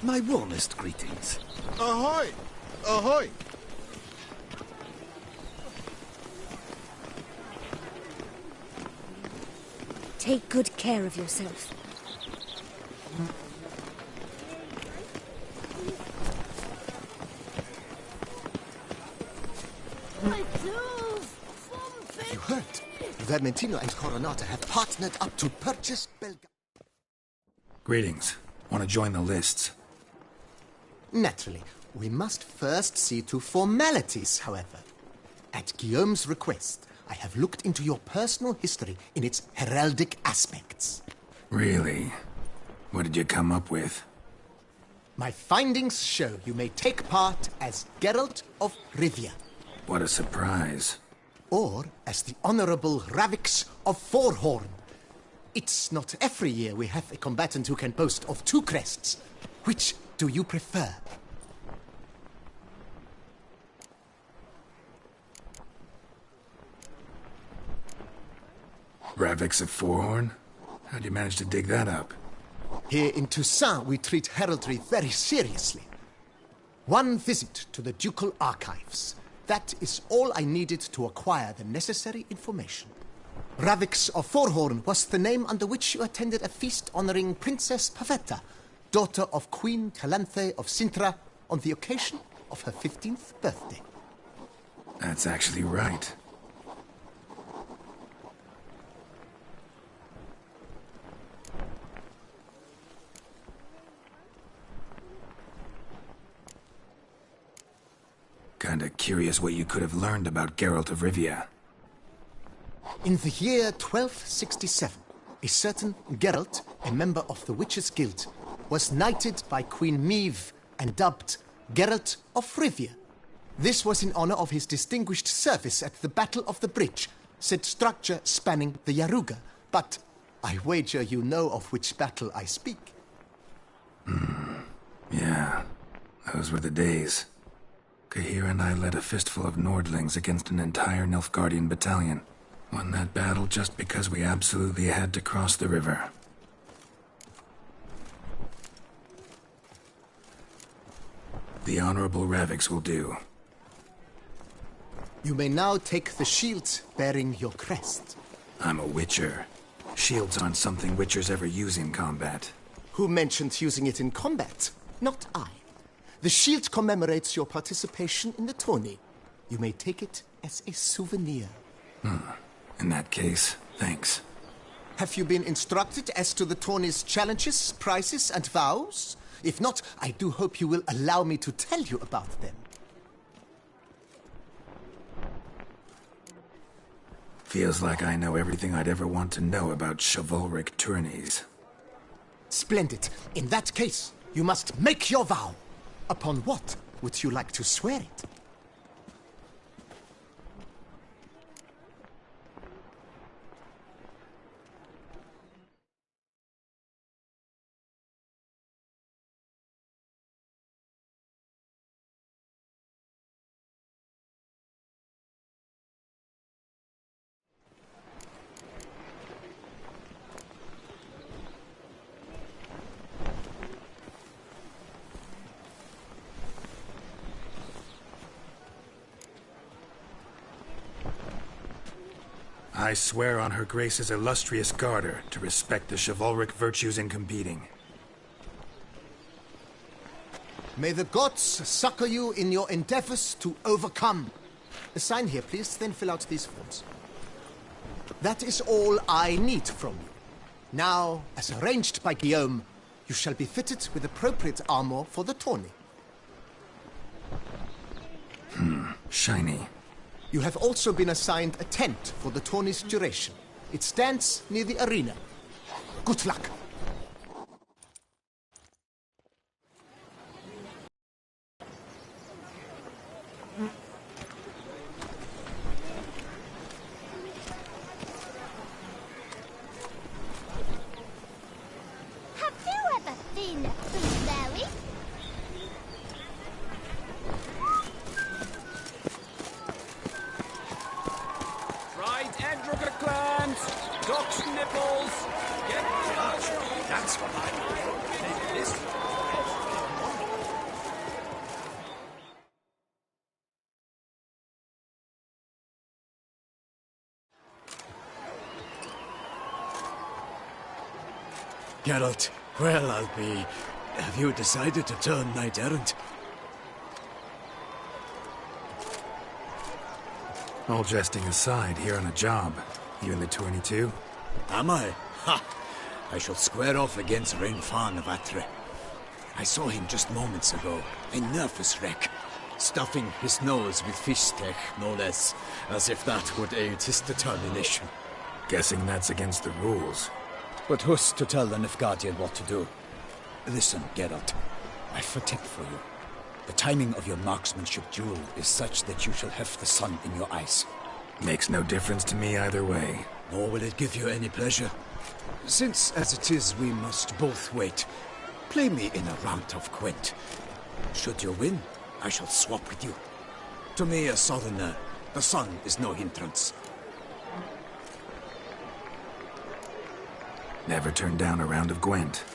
[SPEAKER 13] My warmest greetings.
[SPEAKER 1] Ahoy! Ahoy!
[SPEAKER 15] Take good care of yourself.
[SPEAKER 20] You heard? Vermentino and Coronata have partnered up to purchase Belga.
[SPEAKER 7] Greetings. Want to join the lists?
[SPEAKER 20] Naturally, we must first see to formalities, however. At Guillaume's request, I have looked into your personal history in its heraldic aspects.
[SPEAKER 7] Really? What did you come up with?
[SPEAKER 20] My findings show you may take part as Geralt of Rivia.
[SPEAKER 7] What a surprise.
[SPEAKER 20] Or as the Honorable Ravix of Forhorn. It's not every year we have a combatant who can boast of two crests. Which do you prefer?
[SPEAKER 7] Ravix of Forhorn? How'd you manage to dig that up?
[SPEAKER 20] Here in Toussaint, we treat heraldry very seriously. One visit to the ducal archives. That is all I needed to acquire the necessary information. Ravix of Forhorn was the name under which you attended a feast honoring Princess Pavetta, daughter of Queen Calanthe of Sintra, on the occasion of her 15th birthday.
[SPEAKER 7] That's actually right. Kinda curious what you could have learned about Geralt of Rivia.
[SPEAKER 20] In the year 1267, a certain Geralt, a member of the Witches' Guild, was knighted by Queen Meve and dubbed Geralt of Rivia. This was in honor of his distinguished service at the Battle of the Bridge, said structure spanning the Yaruga. But I wager you know of which battle I speak.
[SPEAKER 7] Yeah, those were the days. Kahir and I led a fistful of Nordlings against an entire Nilfgaardian battalion. Won that battle just because we absolutely had to cross the river. The Honorable Raviks will do.
[SPEAKER 20] You may now take the shield bearing your crest.
[SPEAKER 7] I'm a Witcher. Shields aren't something Witchers ever use in combat.
[SPEAKER 20] Who mentioned using it in combat? Not I. The shield commemorates your participation in the tourney. You may take it as a souvenir.
[SPEAKER 7] In that case, thanks.
[SPEAKER 20] Have you been instructed as to the tourney's challenges, prizes, and vows? If not, I do hope you will allow me to tell you about them.
[SPEAKER 7] Feels like I know everything I'd ever want to know about chivalric tourneys.
[SPEAKER 20] Splendid. In that case, you must make your vow. Upon what would you like to swear it?
[SPEAKER 7] I swear on Her Grace's illustrious garter to respect the chivalric virtues in competing.
[SPEAKER 20] May the gods succor you in your endeavors to overcome. Sign here, please, then fill out these forms. That is all I need from you. Now, as arranged by Guillaume, you shall be fitted with appropriate armor for the tourney.
[SPEAKER 7] Shiny.
[SPEAKER 20] You have also been assigned a tent for the tourney's duration. It stands near the arena. Good luck.
[SPEAKER 4] Have you ever been to Larry?
[SPEAKER 6] Clams, duck's nipples, get judged.
[SPEAKER 16] That's what I like. Take this.
[SPEAKER 10] Geralt, well, I'll be... Have you decided to turn knight-errant?
[SPEAKER 7] All jesting aside, here on a job. You in the tourney too?
[SPEAKER 10] Am I? Ha! I shall square off against Rainfan of Atre. I saw him just moments ago. A nervous wreck. Stuffing his nose with fish steak, no less. As if that would aid his determination.
[SPEAKER 7] Guessing that's against the rules.
[SPEAKER 10] But who's to tell the Nilfgaardian what to do? Listen, Geralt. I've a tip for you. The timing of your marksmanship duel is such that you shall have the sun in your eyes.
[SPEAKER 7] Makes no difference to me either way.
[SPEAKER 10] Nor will it give you any pleasure. Since, as it is, we must both wait, play me in a round of Gwent. Should you win, I shall swap with you. To me, a southerner, the sun is no hindrance.
[SPEAKER 7] Never turned down a round of Gwent.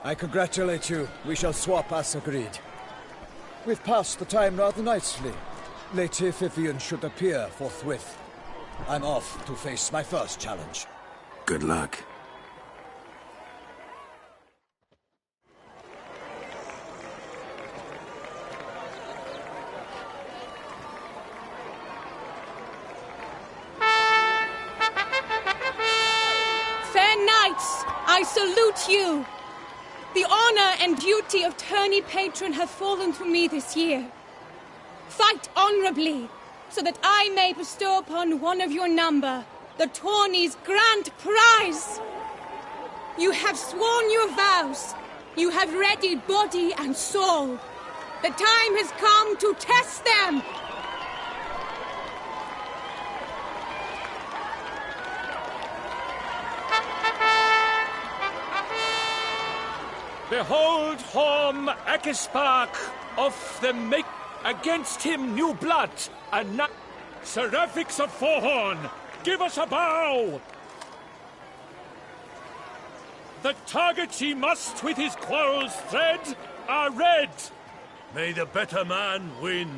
[SPEAKER 10] I congratulate you. We shall swap as agreed. We've passed the time rather nicely. Lady Vivian should appear forthwith. I'm off to face my first challenge.
[SPEAKER 7] Good luck.
[SPEAKER 21] Fair knights, I salute you. The honor and duty of tourney patron have fallen to me this year. Fight honorably, so that I may bestow upon one of your number the tourney's grand prize. You have sworn your vows. You have readied body and soul. The time has come to test them.
[SPEAKER 6] Behold Horm Akispark of the Make. Against him new blood, and not Seraphix of Forehorn, give us a bow! The targets he must with his quarrels thread are red. May the better man win.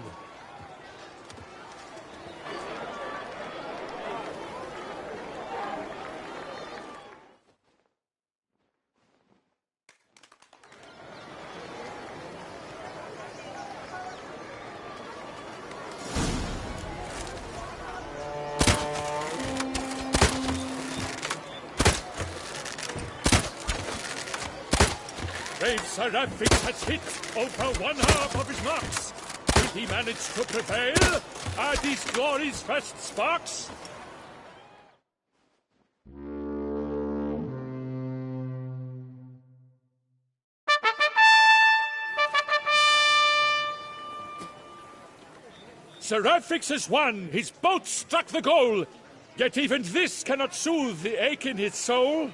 [SPEAKER 6] Brave Seraphix has hit over one half of his marks. Will he manage to prevail? Are these glory's first sparks? Seraphix has won. His boat struck the goal. Yet even this cannot soothe the ache in his soul.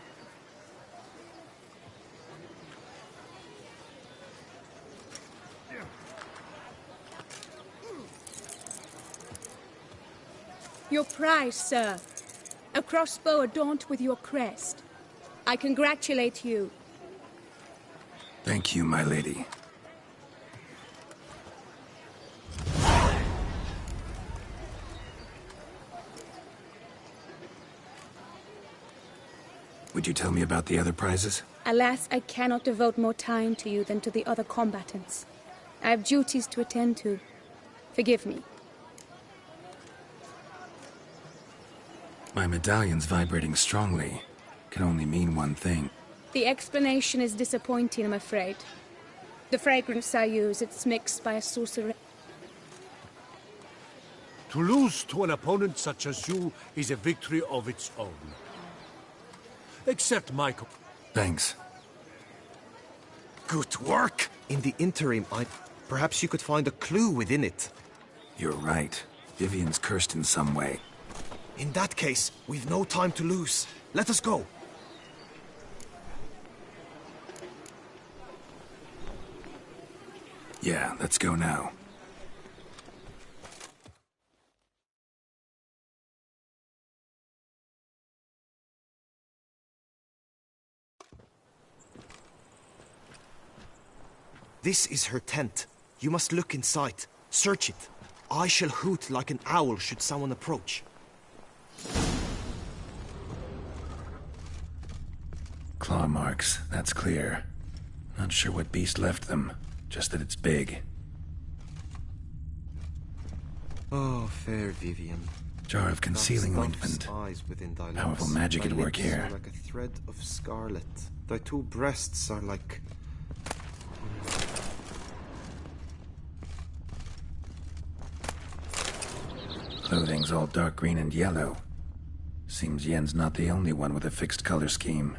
[SPEAKER 21] Your prize, sir. A crossbow adorned with your crest. I congratulate you.
[SPEAKER 7] Thank you, my lady. Would you tell me about the other prizes?
[SPEAKER 21] Alas, I cannot devote more time to you than to the other combatants. I have duties to attend to. Forgive me.
[SPEAKER 7] My medallion's vibrating strongly. Can only mean one thing.
[SPEAKER 21] The explanation is disappointing, I'm afraid. The fragrance I use, it's mixed by a sorcerer.
[SPEAKER 6] To lose to an opponent such as you is a victory of its own. Accept Michael.
[SPEAKER 7] Thanks.
[SPEAKER 11] Good work! In the interim, perhaps you could find a clue within it.
[SPEAKER 7] You're right. Vivian's cursed in some way.
[SPEAKER 11] In that case, we've no time to lose. Let us go.
[SPEAKER 7] Yeah, let's go now.
[SPEAKER 11] This is her tent. You must look inside. Search it. I shall hoot like an owl should someone approach.
[SPEAKER 7] Claw marks, that's clear. Not sure what beast left them, just that it's big.
[SPEAKER 11] Oh, fair Vivian.
[SPEAKER 7] Jar of concealing ointment. Powerful magic at work here.
[SPEAKER 11] Like a thread of scarlet. Thy two breasts are like...
[SPEAKER 7] Clothing's all dark green and yellow. Seems Yen's not the only one with a fixed color scheme.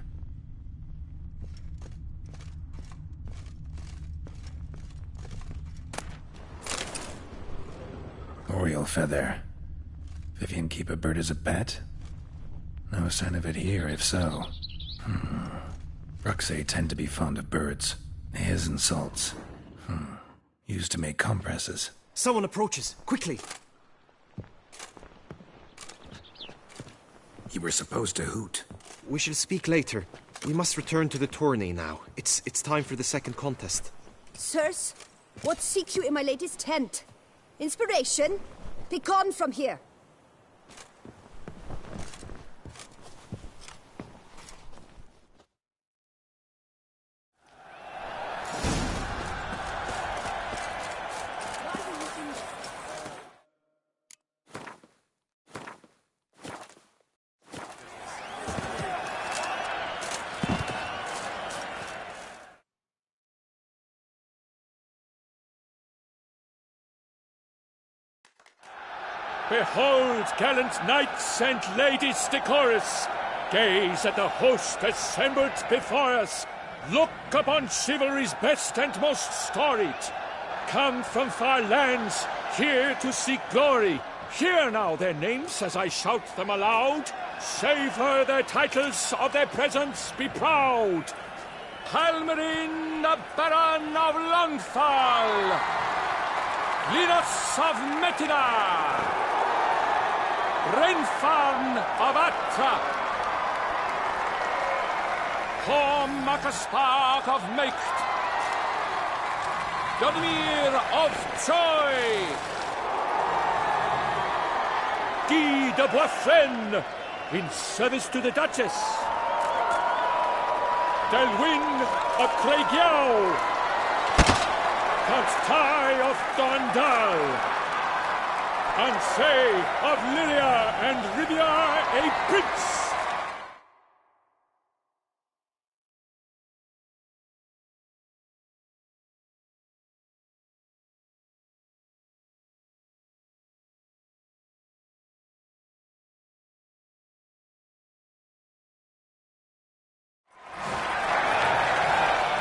[SPEAKER 7] Oriole feather. Vivian keep a bird as a pet? No sign of it here, if so. Bruxay tend to be fond of birds. Hairs and salts. Used to make compresses.
[SPEAKER 11] Someone approaches. Quickly!
[SPEAKER 7] You were supposed to hoot.
[SPEAKER 11] We shall speak later. We must return to the tourney now. It's time for the second contest.
[SPEAKER 15] Sirs, what seek you in my lady's tent? Inspiration? Be gone from here.
[SPEAKER 6] Behold, gallant knights and ladies decorous, gaze at the host assembled before us. Look upon chivalry's best and most storied. Come from far lands, here to seek glory. Hear now their names as I shout them aloud. Savor their titles, of their presence be proud. Halmarin, the Baron of Longfall. Linus of Metida. Renfarn of Atra, Horm Akaspark of Meicht, Godmir of Troy, Guy de Boisfren, in service to the Duchess, Delwyn of Craigyow, Count Tai of Dondal, Ansay of Lilia and Rivia a prince!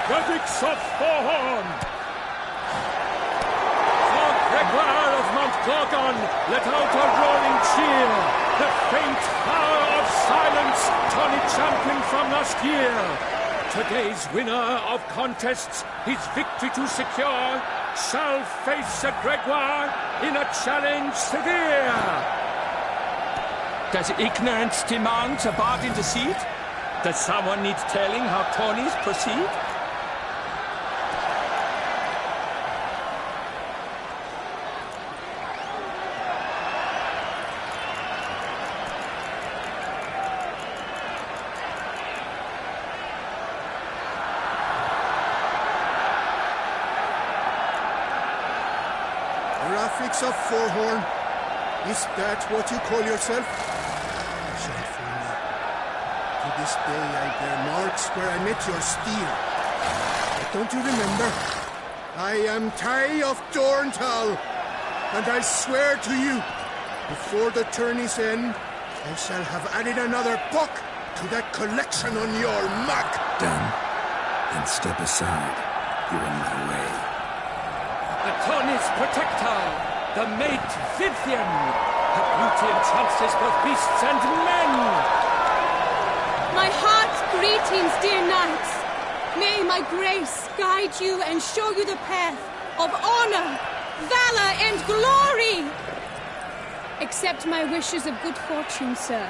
[SPEAKER 6] Graphics of Forhorn! Gregoire of Mount Gorgon let out a roaring cheer. The faint power of silence, Tony champion from last year. Today's winner of contests, his victory to secure, shall face a Gregoire in a challenge severe.
[SPEAKER 14] Does ignorance demand a bargain to seat? Does someone need telling how Tonys proceed?
[SPEAKER 1] Graphics of Forhorn. Is that what you call yourself? Shall for me. To this day I bear marks where I met your steed. But don't you remember? I am Tai of Dorntal, and I swear to you, before the tourney's end, I shall have added another buck to that collection on your map.
[SPEAKER 7] Done. Then step aside. You're in my way.
[SPEAKER 6] The Tony's protector, the maid Vivian. Her beauty entrances both beasts and men.
[SPEAKER 21] My heart's greetings, dear knights. May my grace guide you and show you the path of honor, valor, and glory. Accept my wishes of good fortune, sir,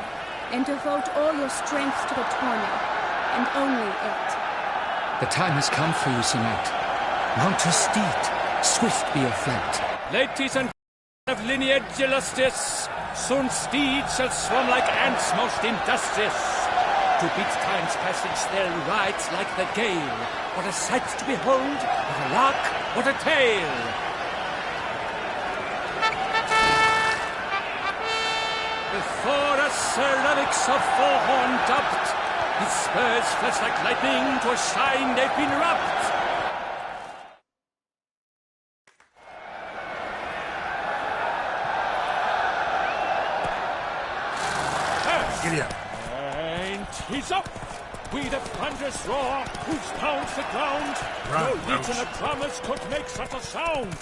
[SPEAKER 21] and devote all your strength to the tourney, and only it.
[SPEAKER 3] The time has come for you, Sir Knight. Mount your steed. Swift be your flight.
[SPEAKER 6] Ladies and of lineage illustrious, soon steeds shall swarm like ants most industrious. To beat time's passage they'll ride like the gale. What a sight to behold, what a lark, what a tale. Before us Sir Ravix of Forhorn dubbed, his spurs flash like lightning, to a shine they've been rubbed.
[SPEAKER 7] Giddy up.
[SPEAKER 6] And he's up. We the thunderous roar, whose pounds the ground.
[SPEAKER 7] Run,
[SPEAKER 6] No legion of drummers could make such a sound.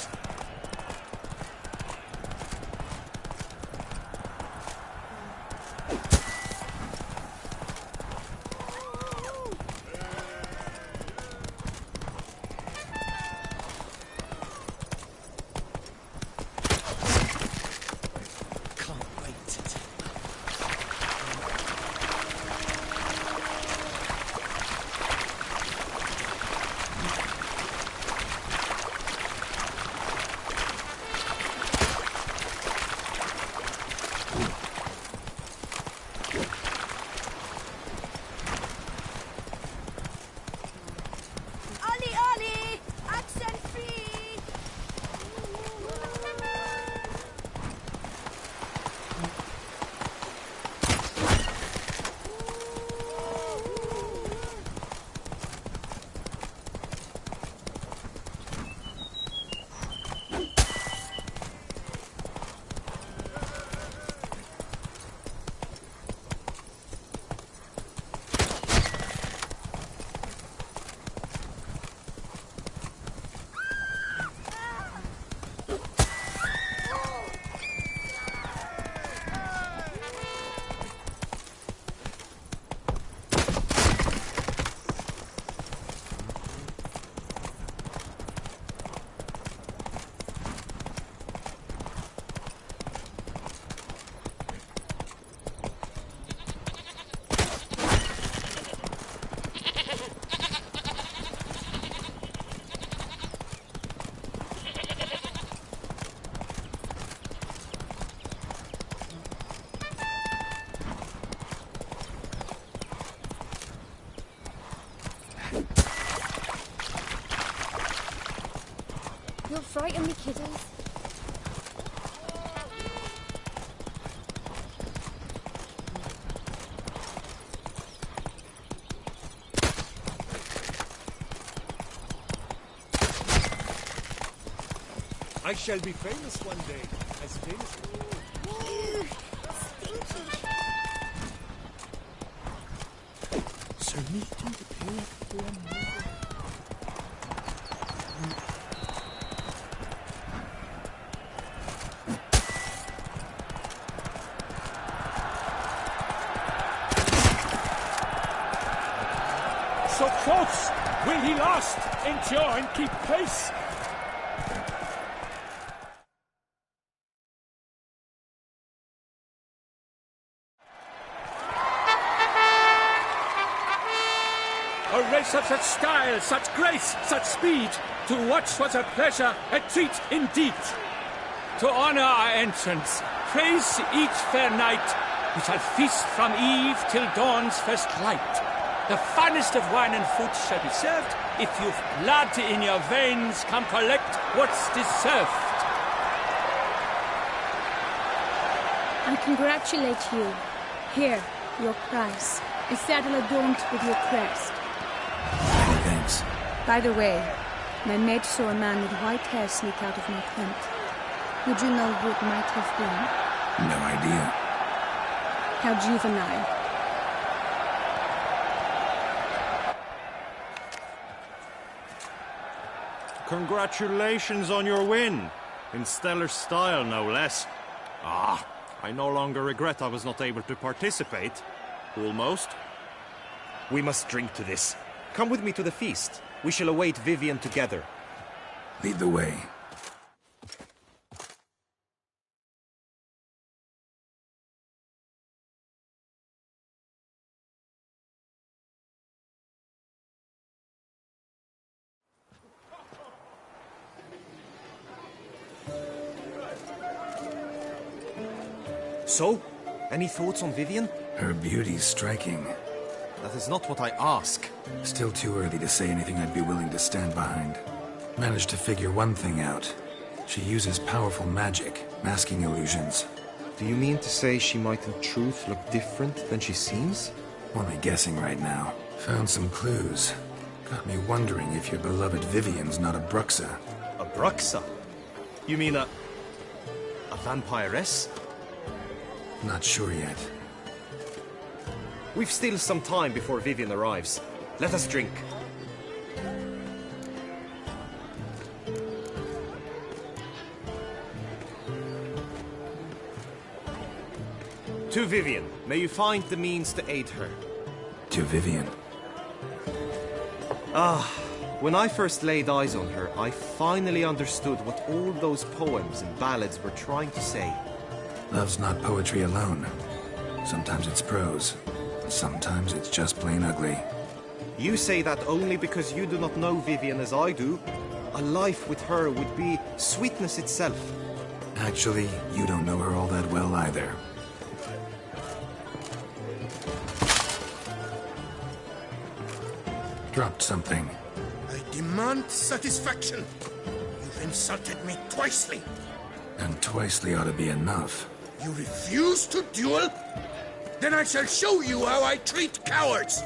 [SPEAKER 15] right on me, kiddies.
[SPEAKER 2] I shall be famous one day, as famous.
[SPEAKER 1] Sir Milton the Pale for a moment.
[SPEAKER 6] So close! Will he last? Endure and keep pace! A race of such style, such grace, such speed. To watch was a pleasure, a treat indeed. To honor our entrance, praise each fair knight. We shall feast from eve till dawn's first light. The finest of wine and food shall be served. If you've blood in your veins, come collect what's deserved.
[SPEAKER 21] I congratulate you. Here, your prize. A saddle adorned with your crest.
[SPEAKER 7] Many thanks.
[SPEAKER 21] By the way, my maid saw a man with white hair sneak out of my tent. Would you know who it might have been?
[SPEAKER 7] No idea.
[SPEAKER 21] How juvenile.
[SPEAKER 8] Congratulations on your win. In stellar style, no less. Ah, I no longer regret I was not able to participate. Almost.
[SPEAKER 11] We must drink to this. Come with me to the feast. We shall await Vivian together.
[SPEAKER 7] Lead the way.
[SPEAKER 11] So, any thoughts on Vivian?
[SPEAKER 7] Her beauty's striking.
[SPEAKER 11] That is not what I ask.
[SPEAKER 7] Still too early to say anything I'd be willing to stand behind. Managed to figure one thing out. She uses powerful magic, masking illusions.
[SPEAKER 11] Do you mean to say she might in truth look different than she seems?
[SPEAKER 7] Only guessing right now. Found some clues. Got me wondering if your beloved Vivian's not a Bruxa.
[SPEAKER 11] A Bruxa? You mean a vampiress?
[SPEAKER 7] Not sure yet.
[SPEAKER 11] We've still some time before Vivian arrives. Let us drink. To Vivian, may you find the means to aid her.
[SPEAKER 7] To Vivian.
[SPEAKER 11] When I first laid eyes on her, I finally understood what all those poems and ballads were trying to say.
[SPEAKER 7] Love's not poetry alone. Sometimes it's prose. Sometimes it's just plain ugly.
[SPEAKER 11] You say that only because you do not know Vivian as I do. A life with her would be sweetness itself.
[SPEAKER 7] Actually, you don't know her all that well either. Dropped something.
[SPEAKER 1] I demand satisfaction. You've insulted me twicely.
[SPEAKER 7] And twicely ought to be enough.
[SPEAKER 1] You refuse to duel? Then I shall show you how I treat cowards!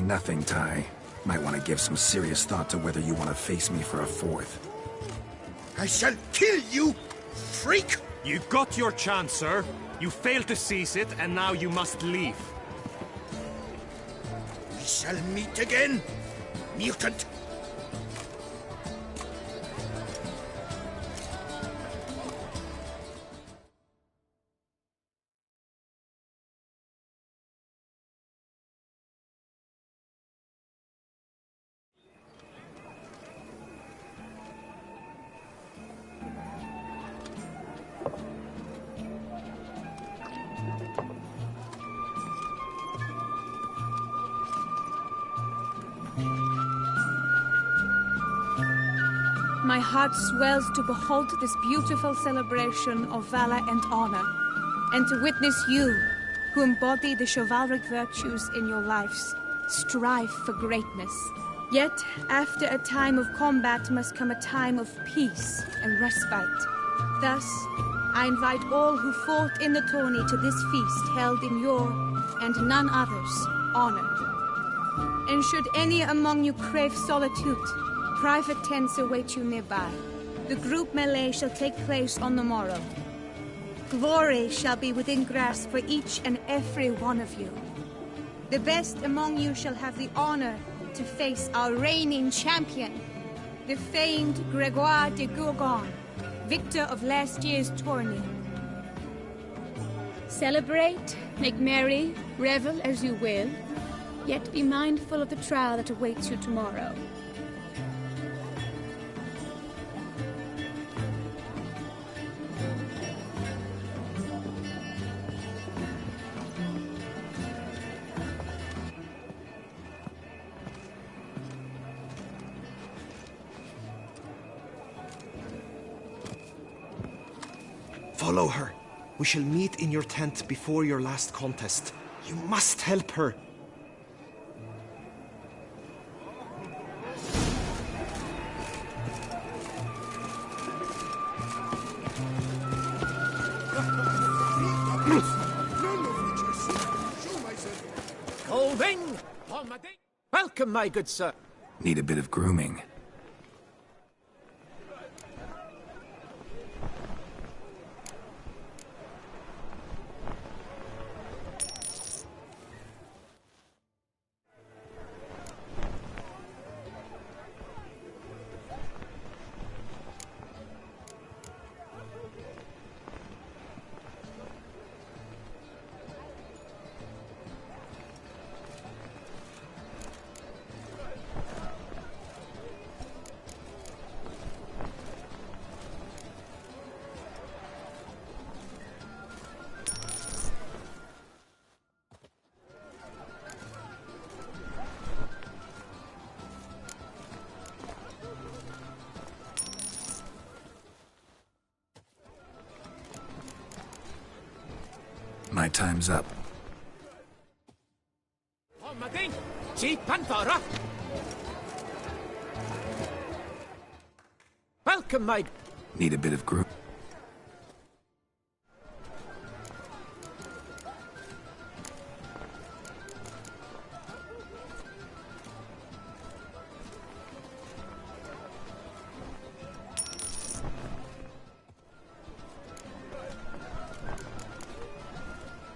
[SPEAKER 7] Nothing, Ty. Might want to give some serious thought to whether you want to face me for a fourth.
[SPEAKER 1] I shall kill you, freak!
[SPEAKER 8] You got your chance, sir. You failed to seize it, and now you must leave.
[SPEAKER 1] We shall meet again, mutant!
[SPEAKER 21] my heart swells to behold this beautiful celebration of valor and honor, and to witness you, who embody the chivalric virtues in your lives, strive for greatness. Yet, after a time of combat must come a time of peace and respite. Thus, I invite all who fought in the tourney to this feast held in your, and none other's, honor. And should any among you crave solitude, private tents await you nearby. The group melee shall take place on the morrow. Glory shall be within grasp for each and every one of you. The best among you shall have the honor to face our reigning champion, the famed Gregoire de Gourgon, victor of last year's tourney. Celebrate, make merry, revel as you will, yet be mindful of the trial that awaits you tomorrow.
[SPEAKER 11] Follow her. We shall meet in your tent before your last contest. You must help her.
[SPEAKER 16] Colvin! Welcome, my good sir.
[SPEAKER 7] Need a bit of grooming. My time's up.
[SPEAKER 16] Welcome, my...
[SPEAKER 7] Need a bit of groom.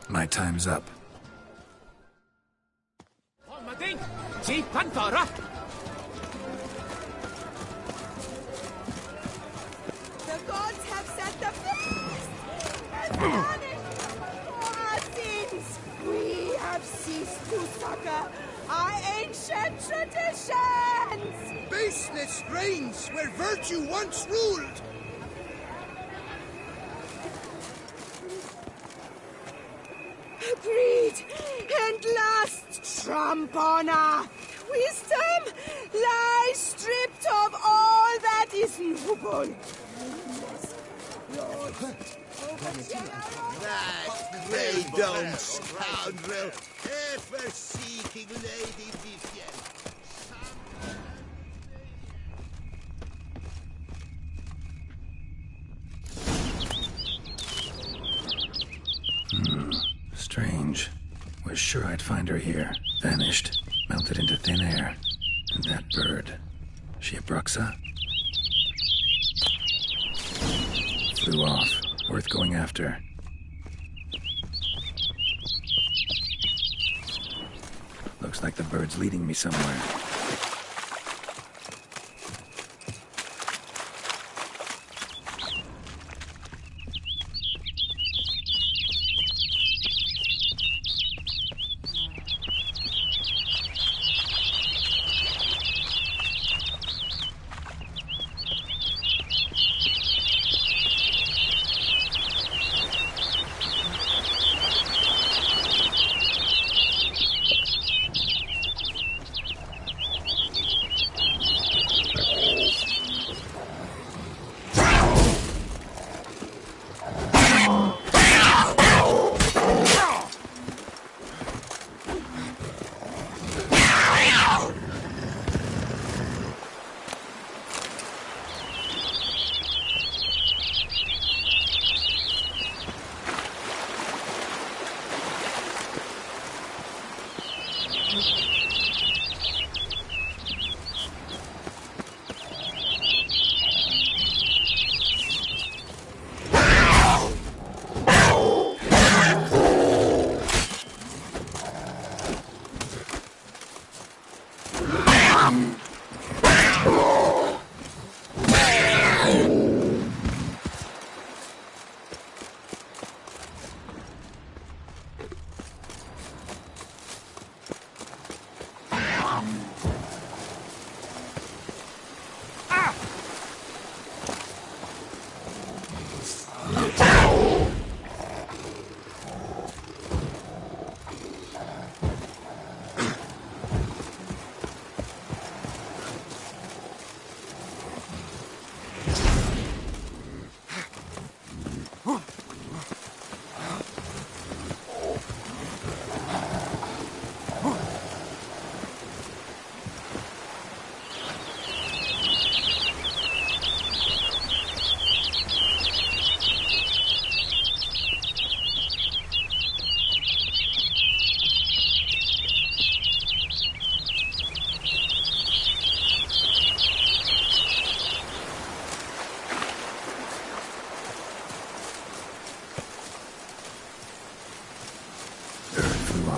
[SPEAKER 7] My time's up.
[SPEAKER 18] The gods have set the feast and punished for our sins. We have ceased to succor our ancient traditions.
[SPEAKER 1] Baseness reigns where virtue once ruled.
[SPEAKER 18] Greed and lust trump honor. Wisdom lies stripped of all that is noble.
[SPEAKER 9] That grey dome scoundrel, ever-seeking Lady Vivienne.
[SPEAKER 7] Strange. Was sure I'd find her here. Vanished. Melted into thin air. And that bird. She a Bruxa? Flew off. Worth going after. Looks like the bird's leading me somewhere.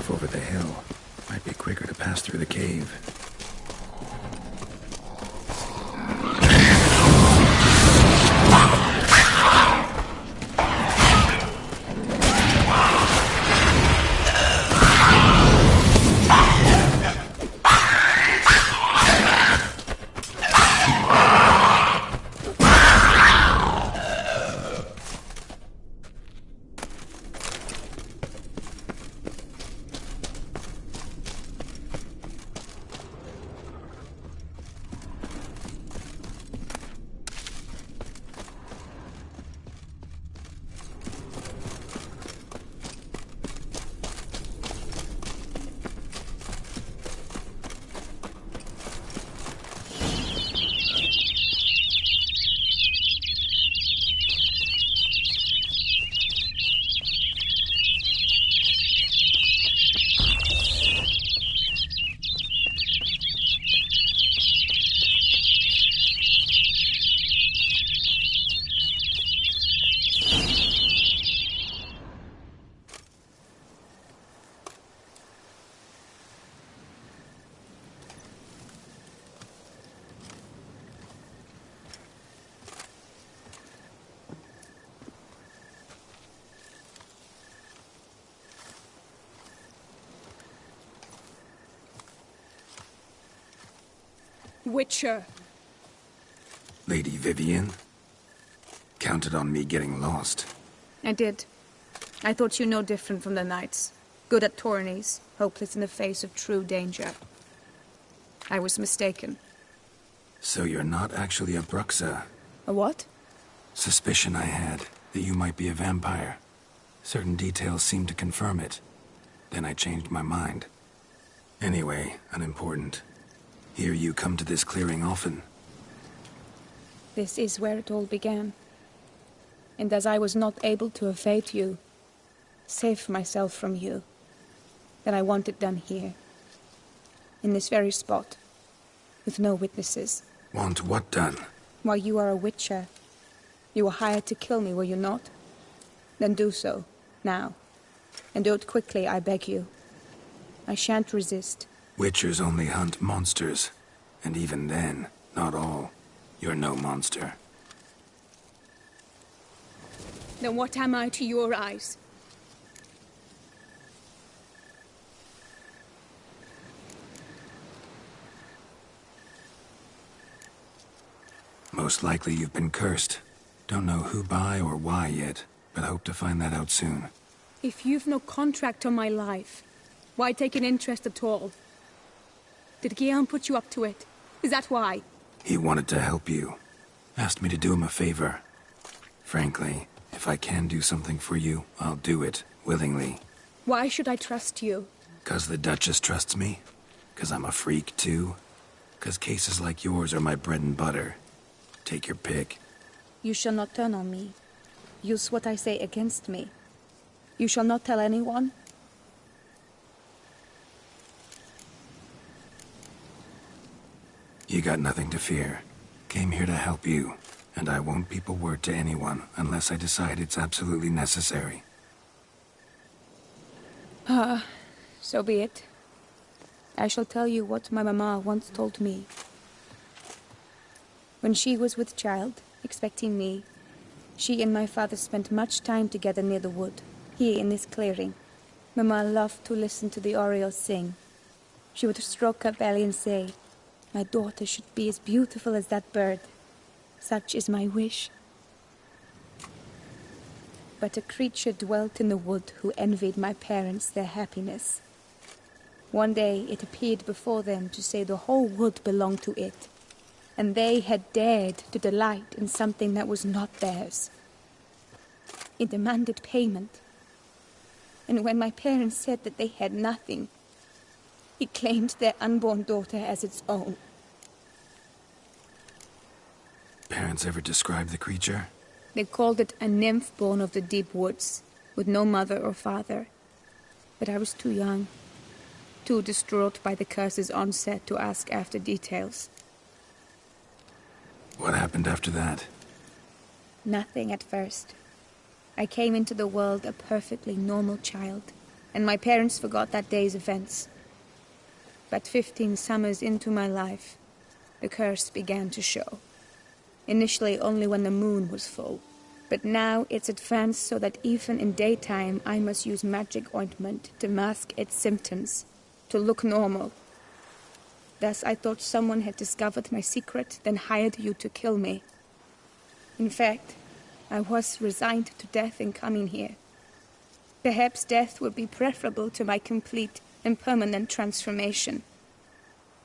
[SPEAKER 7] Over the hill. Might be quicker to pass through the cave.
[SPEAKER 21] Witcher.
[SPEAKER 7] Lady Vivian? Counted on me getting lost.
[SPEAKER 21] I did. I thought you no different from the knights. Good at tourneys, hopeless in the face of true danger. I was mistaken.
[SPEAKER 7] So you're not actually a Bruxa?
[SPEAKER 21] A what?
[SPEAKER 7] Suspicion I had, that you might be a vampire. Certain details seemed to confirm it. Then I changed my mind. Anyway, unimportant. Hear you come to this clearing often.
[SPEAKER 21] This is where it all began. And as I was not able to evade you, save myself from you, then I want it done here. In this very spot. With no witnesses.
[SPEAKER 7] Want what done?
[SPEAKER 21] While you are a witcher. You were hired to kill me, were you not? Then do so, now. And do it quickly, I beg you. I shan't resist.
[SPEAKER 7] Witchers only hunt monsters. And even then, not all. You're no monster.
[SPEAKER 21] Then what am I to your eyes?
[SPEAKER 7] Most likely you've been cursed. Don't know who by or why yet, but hope to find that out soon.
[SPEAKER 21] If you've no contract on my life, why take an interest at all? Did Guillaume put you up to it? Is that why?
[SPEAKER 7] He wanted to help you. Asked me to do him a favor. Frankly, if If I can do something for you, I'll do it, willingly.
[SPEAKER 21] Why should I trust you?
[SPEAKER 7] 'Cause the Duchess trusts me? 'Cause I'm a freak, too? 'Cause cases like yours are my bread and butter. Take your pick.
[SPEAKER 21] You shall not turn on me. Use what I say against me. You shall not tell anyone?
[SPEAKER 7] You got nothing to fear. Came here to help you, and I won't peep a word to anyone unless I decide it's absolutely necessary.
[SPEAKER 21] So be it. I shall tell you what my mama once told me. When she was with child, expecting me, she and my father spent much time together near the wood, here in this clearing. Mama loved to listen to the orioles sing. She would stroke her belly and say, "My daughter should be as beautiful as that bird. Such is my wish." But a creature dwelt in the wood who envied my parents their happiness. One day it appeared before them to say the whole wood belonged to it, and they had dared to delight in something that was not theirs. It demanded payment, and when my parents said that they had nothing, it claimed their unborn daughter as its own.
[SPEAKER 7] Parents ever describe the creature?
[SPEAKER 21] They called it a nymph born of the deep woods, with no mother or father. But I was too young, too distraught by the curse's onset to ask after details.
[SPEAKER 7] What happened after that?
[SPEAKER 21] Nothing at first. I came into the world a perfectly normal child, and my parents forgot that day's events. But 15 summers into my life, the curse began to show. Initially only when the moon was full, but now it's advanced so that even in daytime I must use magic ointment to mask its symptoms, to look normal. Thus I thought someone had discovered my secret, then hired you to kill me. In fact, I was resigned to death in coming here. Perhaps death would be preferable to my complete and permanent transformation,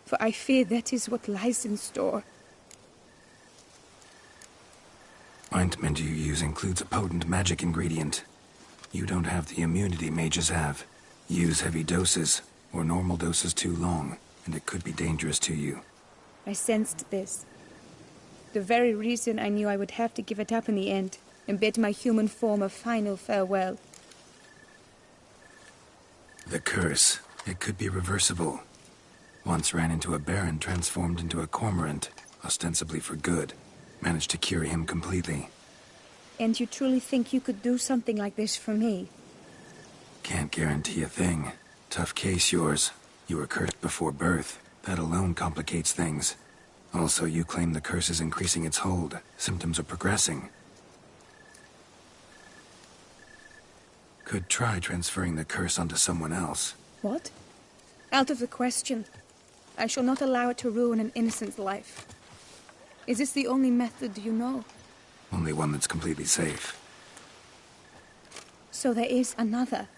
[SPEAKER 21] for I fear that is what lies in store.
[SPEAKER 7] Ointment you use includes a potent magic ingredient. You don't have the immunity mages have. Use heavy doses, or normal doses too long, and it could be dangerous to you.
[SPEAKER 21] I sensed this. The very reason I knew I would have to give it up in the end, and bid my human form a final farewell.
[SPEAKER 7] The curse. It could be reversible. Once ran into a baron transformed into a cormorant, ostensibly for good. Managed to cure him completely.
[SPEAKER 21] And you truly think you could do something like this for me?
[SPEAKER 7] Can't guarantee a thing. Tough case, yours. You were cursed before birth. That alone complicates things. Also, you claim the curse is increasing its hold. Symptoms are progressing. Could try transferring the curse onto someone else.
[SPEAKER 21] What? Out of the question. I shall not allow it to ruin an innocent's life. Is this the only method you know?
[SPEAKER 7] Only one that's completely safe.
[SPEAKER 21] So there is another.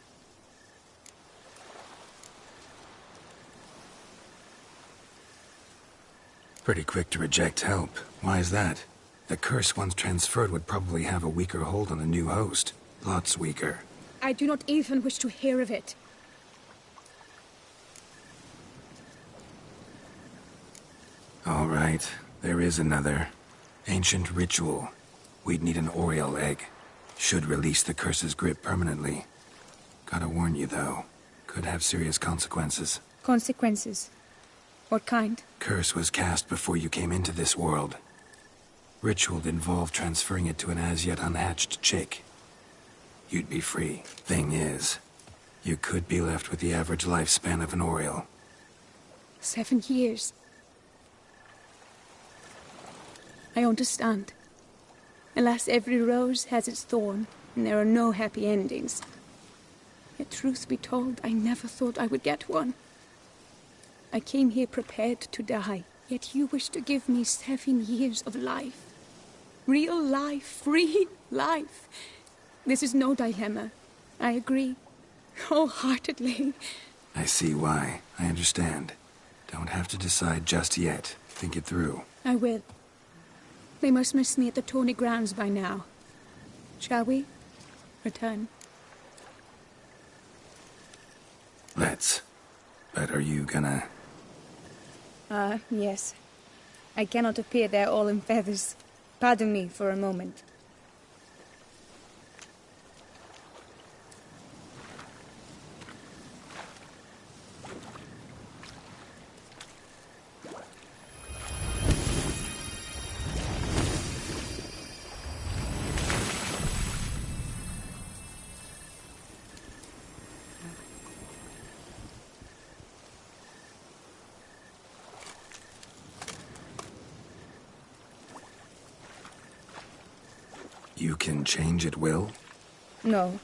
[SPEAKER 7] Pretty quick to reject help. Why is that? The curse once transferred would probably have a weaker hold on the new host. Lots weaker.
[SPEAKER 21] I do not even wish to hear of it.
[SPEAKER 7] All right. There is another. Ancient ritual. We'd need an Oriole egg. Should release the curse's grip permanently. Gotta warn you, though. Could have serious consequences.
[SPEAKER 21] Consequences? What kind?
[SPEAKER 7] Curse was cast before you came into this world. Ritual involved transferring it to an as-yet unhatched chick. You'd be free. Thing is, you could be left with the average lifespan of an Oriole.
[SPEAKER 21] 7 years. I understand. Alas, every rose has its thorn, and there are no happy endings. Yet truth be told, I never thought I would get one. I came here prepared to die, yet you wish to give me 7 years of life. Real life, free life. This is no dilemma. I agree, wholeheartedly.
[SPEAKER 7] I see why. I understand. Don't have to decide just yet. Think it through.
[SPEAKER 21] I will. They must miss me at the tourney grounds by now. Shall we? Return.
[SPEAKER 7] Let's. But are you gonna...
[SPEAKER 21] Yes. I cannot appear there all in feathers. Pardon me for a moment.
[SPEAKER 7] You can change at will?
[SPEAKER 21] No,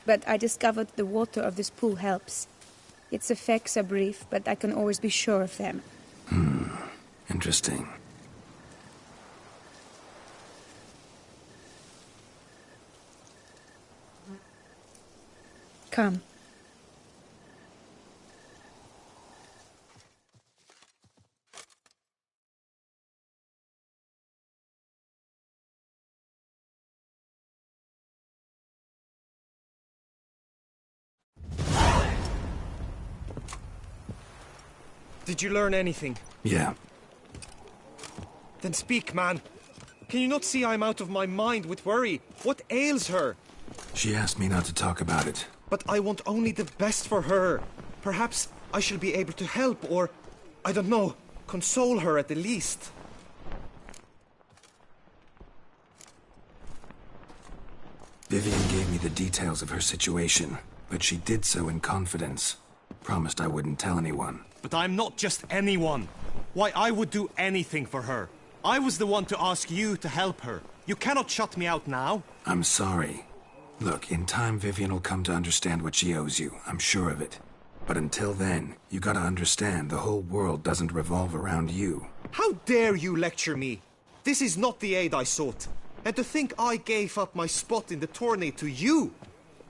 [SPEAKER 21] but I discovered the water of this pool helps. Its effects are brief, but I can always be sure of them.
[SPEAKER 7] Interesting.
[SPEAKER 21] Come.
[SPEAKER 11] Did you learn anything?
[SPEAKER 7] Yeah.
[SPEAKER 11] Then speak, man. Can you not see I'm out of my mind with worry? What ails her?
[SPEAKER 7] She asked me not to talk about it.
[SPEAKER 11] But I want only the best for her. Perhaps I shall be able to help or, I don't know, console her at the least.
[SPEAKER 7] Vivian gave me the details of her situation, but she did so in confidence. Promised I wouldn't tell anyone.
[SPEAKER 8] But I'm not just anyone. Why, I would do anything for her. I was the one to ask you to help her. You cannot shut me out now.
[SPEAKER 7] I'm sorry. Look, in time Vivian will come to understand what she owes you. I'm sure of it. But until then, you gotta understand the whole world doesn't revolve around you.
[SPEAKER 11] How dare you lecture me? This is not the aid I sought. And to think I gave up my spot in the tourney to you.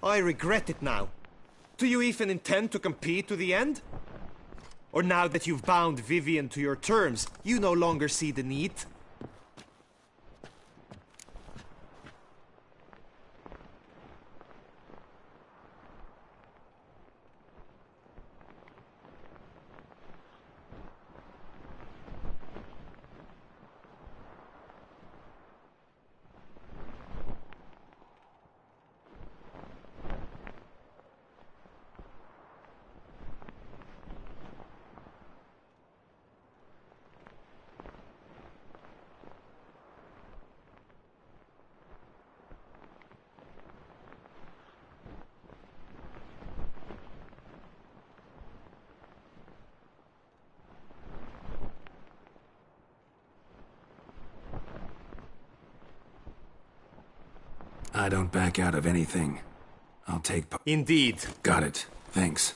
[SPEAKER 11] I regret it now. Do you even intend to compete to the end? Or now that you've bound Vivian to your terms, you no longer see the need?
[SPEAKER 7] I don't back out of anything. I'll take...
[SPEAKER 8] Indeed.
[SPEAKER 7] Got it. Thanks.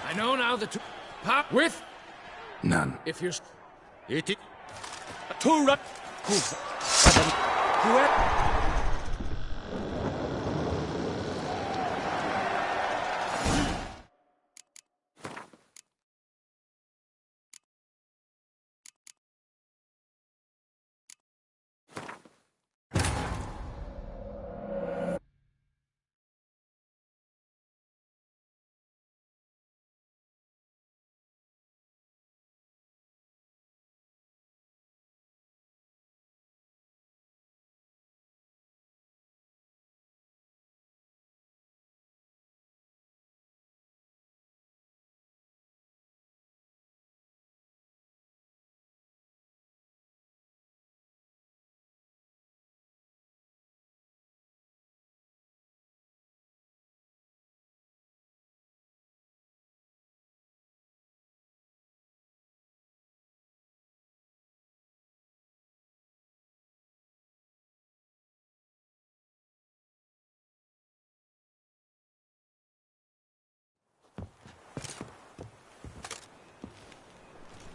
[SPEAKER 6] I know now the two... Pop with...
[SPEAKER 7] None.
[SPEAKER 6] If you're... It is... Two run... Whoever...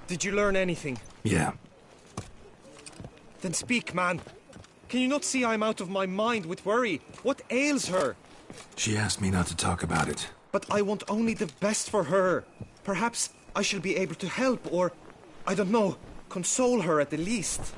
[SPEAKER 11] Did you learn anything?
[SPEAKER 7] Yeah.
[SPEAKER 11] Then speak, man. Can you not see I'm out of my mind with worry? What ails her?
[SPEAKER 7] She asked me not to talk about it.
[SPEAKER 11] But I want only the best for her. Perhaps I shall be able to help, or, I don't know, console her at the least.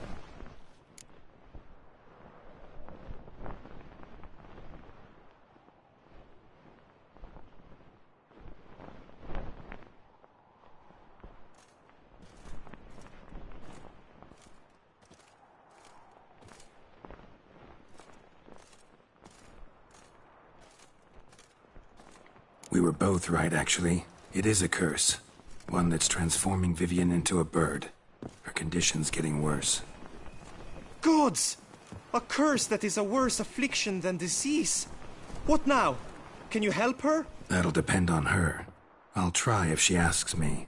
[SPEAKER 7] We were both right, actually. It is a curse. One that's transforming Vivian into a bird. Her condition's getting worse.
[SPEAKER 11] Gods! A curse that is a worse affliction than disease. What now? Can you help her?
[SPEAKER 7] That'll depend on her. I'll try if she asks me.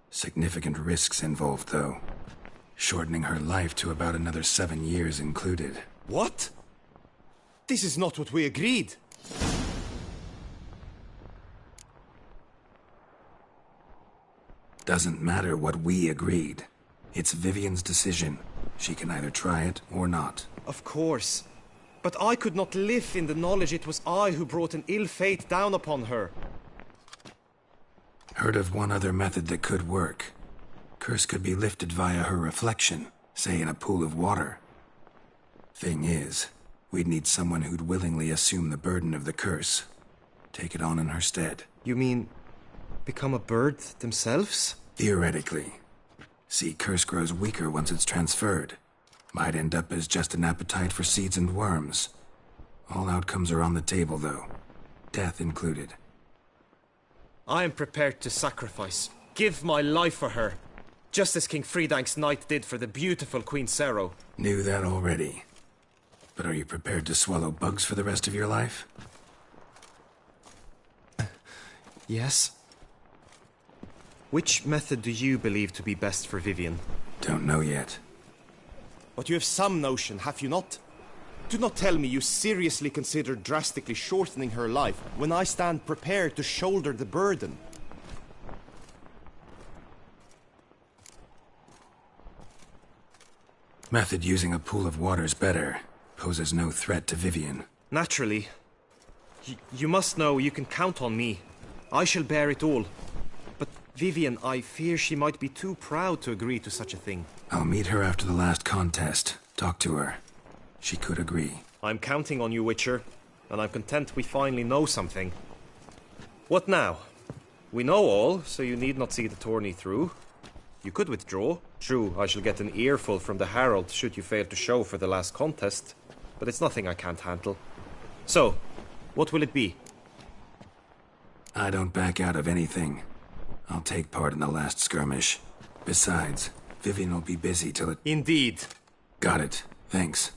[SPEAKER 7] Significant risks involved, though. Shortening her life to about another 7 years included.
[SPEAKER 11] What? This is not what we agreed.
[SPEAKER 7] Doesn't matter what we agreed. It's Vivian's decision. She can either try it or not.
[SPEAKER 11] Of course. But I could not live in the knowledge it was I who brought an ill fate down upon her.
[SPEAKER 7] Heard of one other method that could work. Curse could be lifted via her reflection, say in a pool of water. Thing is, we'd need someone who'd willingly assume the burden of the curse. Take it on in her stead.
[SPEAKER 11] You mean become a bird themselves?
[SPEAKER 7] Theoretically. See, curse grows weaker once it's transferred. Might end up as just an appetite for seeds and worms. All outcomes are on the table, though. Death included.
[SPEAKER 11] I am prepared to sacrifice. Give my life for her. Just as King Fridank's knight did for the beautiful Queen Sero.
[SPEAKER 7] Knew that already. But are you prepared to swallow bugs for the rest of your life?
[SPEAKER 11] Yes. Which method do you believe to be best for Vivian?
[SPEAKER 7] Don't know yet.
[SPEAKER 11] But you have some notion, have you not? Do not tell me you seriously consider drastically shortening her life when I stand prepared to shoulder the burden.
[SPEAKER 7] Method using a pool of water's better. Poses no threat to Vivian.
[SPEAKER 11] Naturally. You must know you can count on me. I shall bear it all. But Vivian, I fear she might be too proud to agree to such a thing.
[SPEAKER 7] I'll meet her after the last contest. Talk to her. She could agree.
[SPEAKER 11] I'm counting on you, Witcher. And I'm content we finally know something. What now? We know all, so you need not see the tourney through. You could withdraw. True, I shall get an earful from the Herald should you fail to show for the last contest. But it's nothing I can't handle. So, what will it be?
[SPEAKER 7] I don't back out of anything. I'll take part in the last skirmish. Besides, Vivian will be busy till it...
[SPEAKER 11] Indeed.
[SPEAKER 7] Got it. Thanks.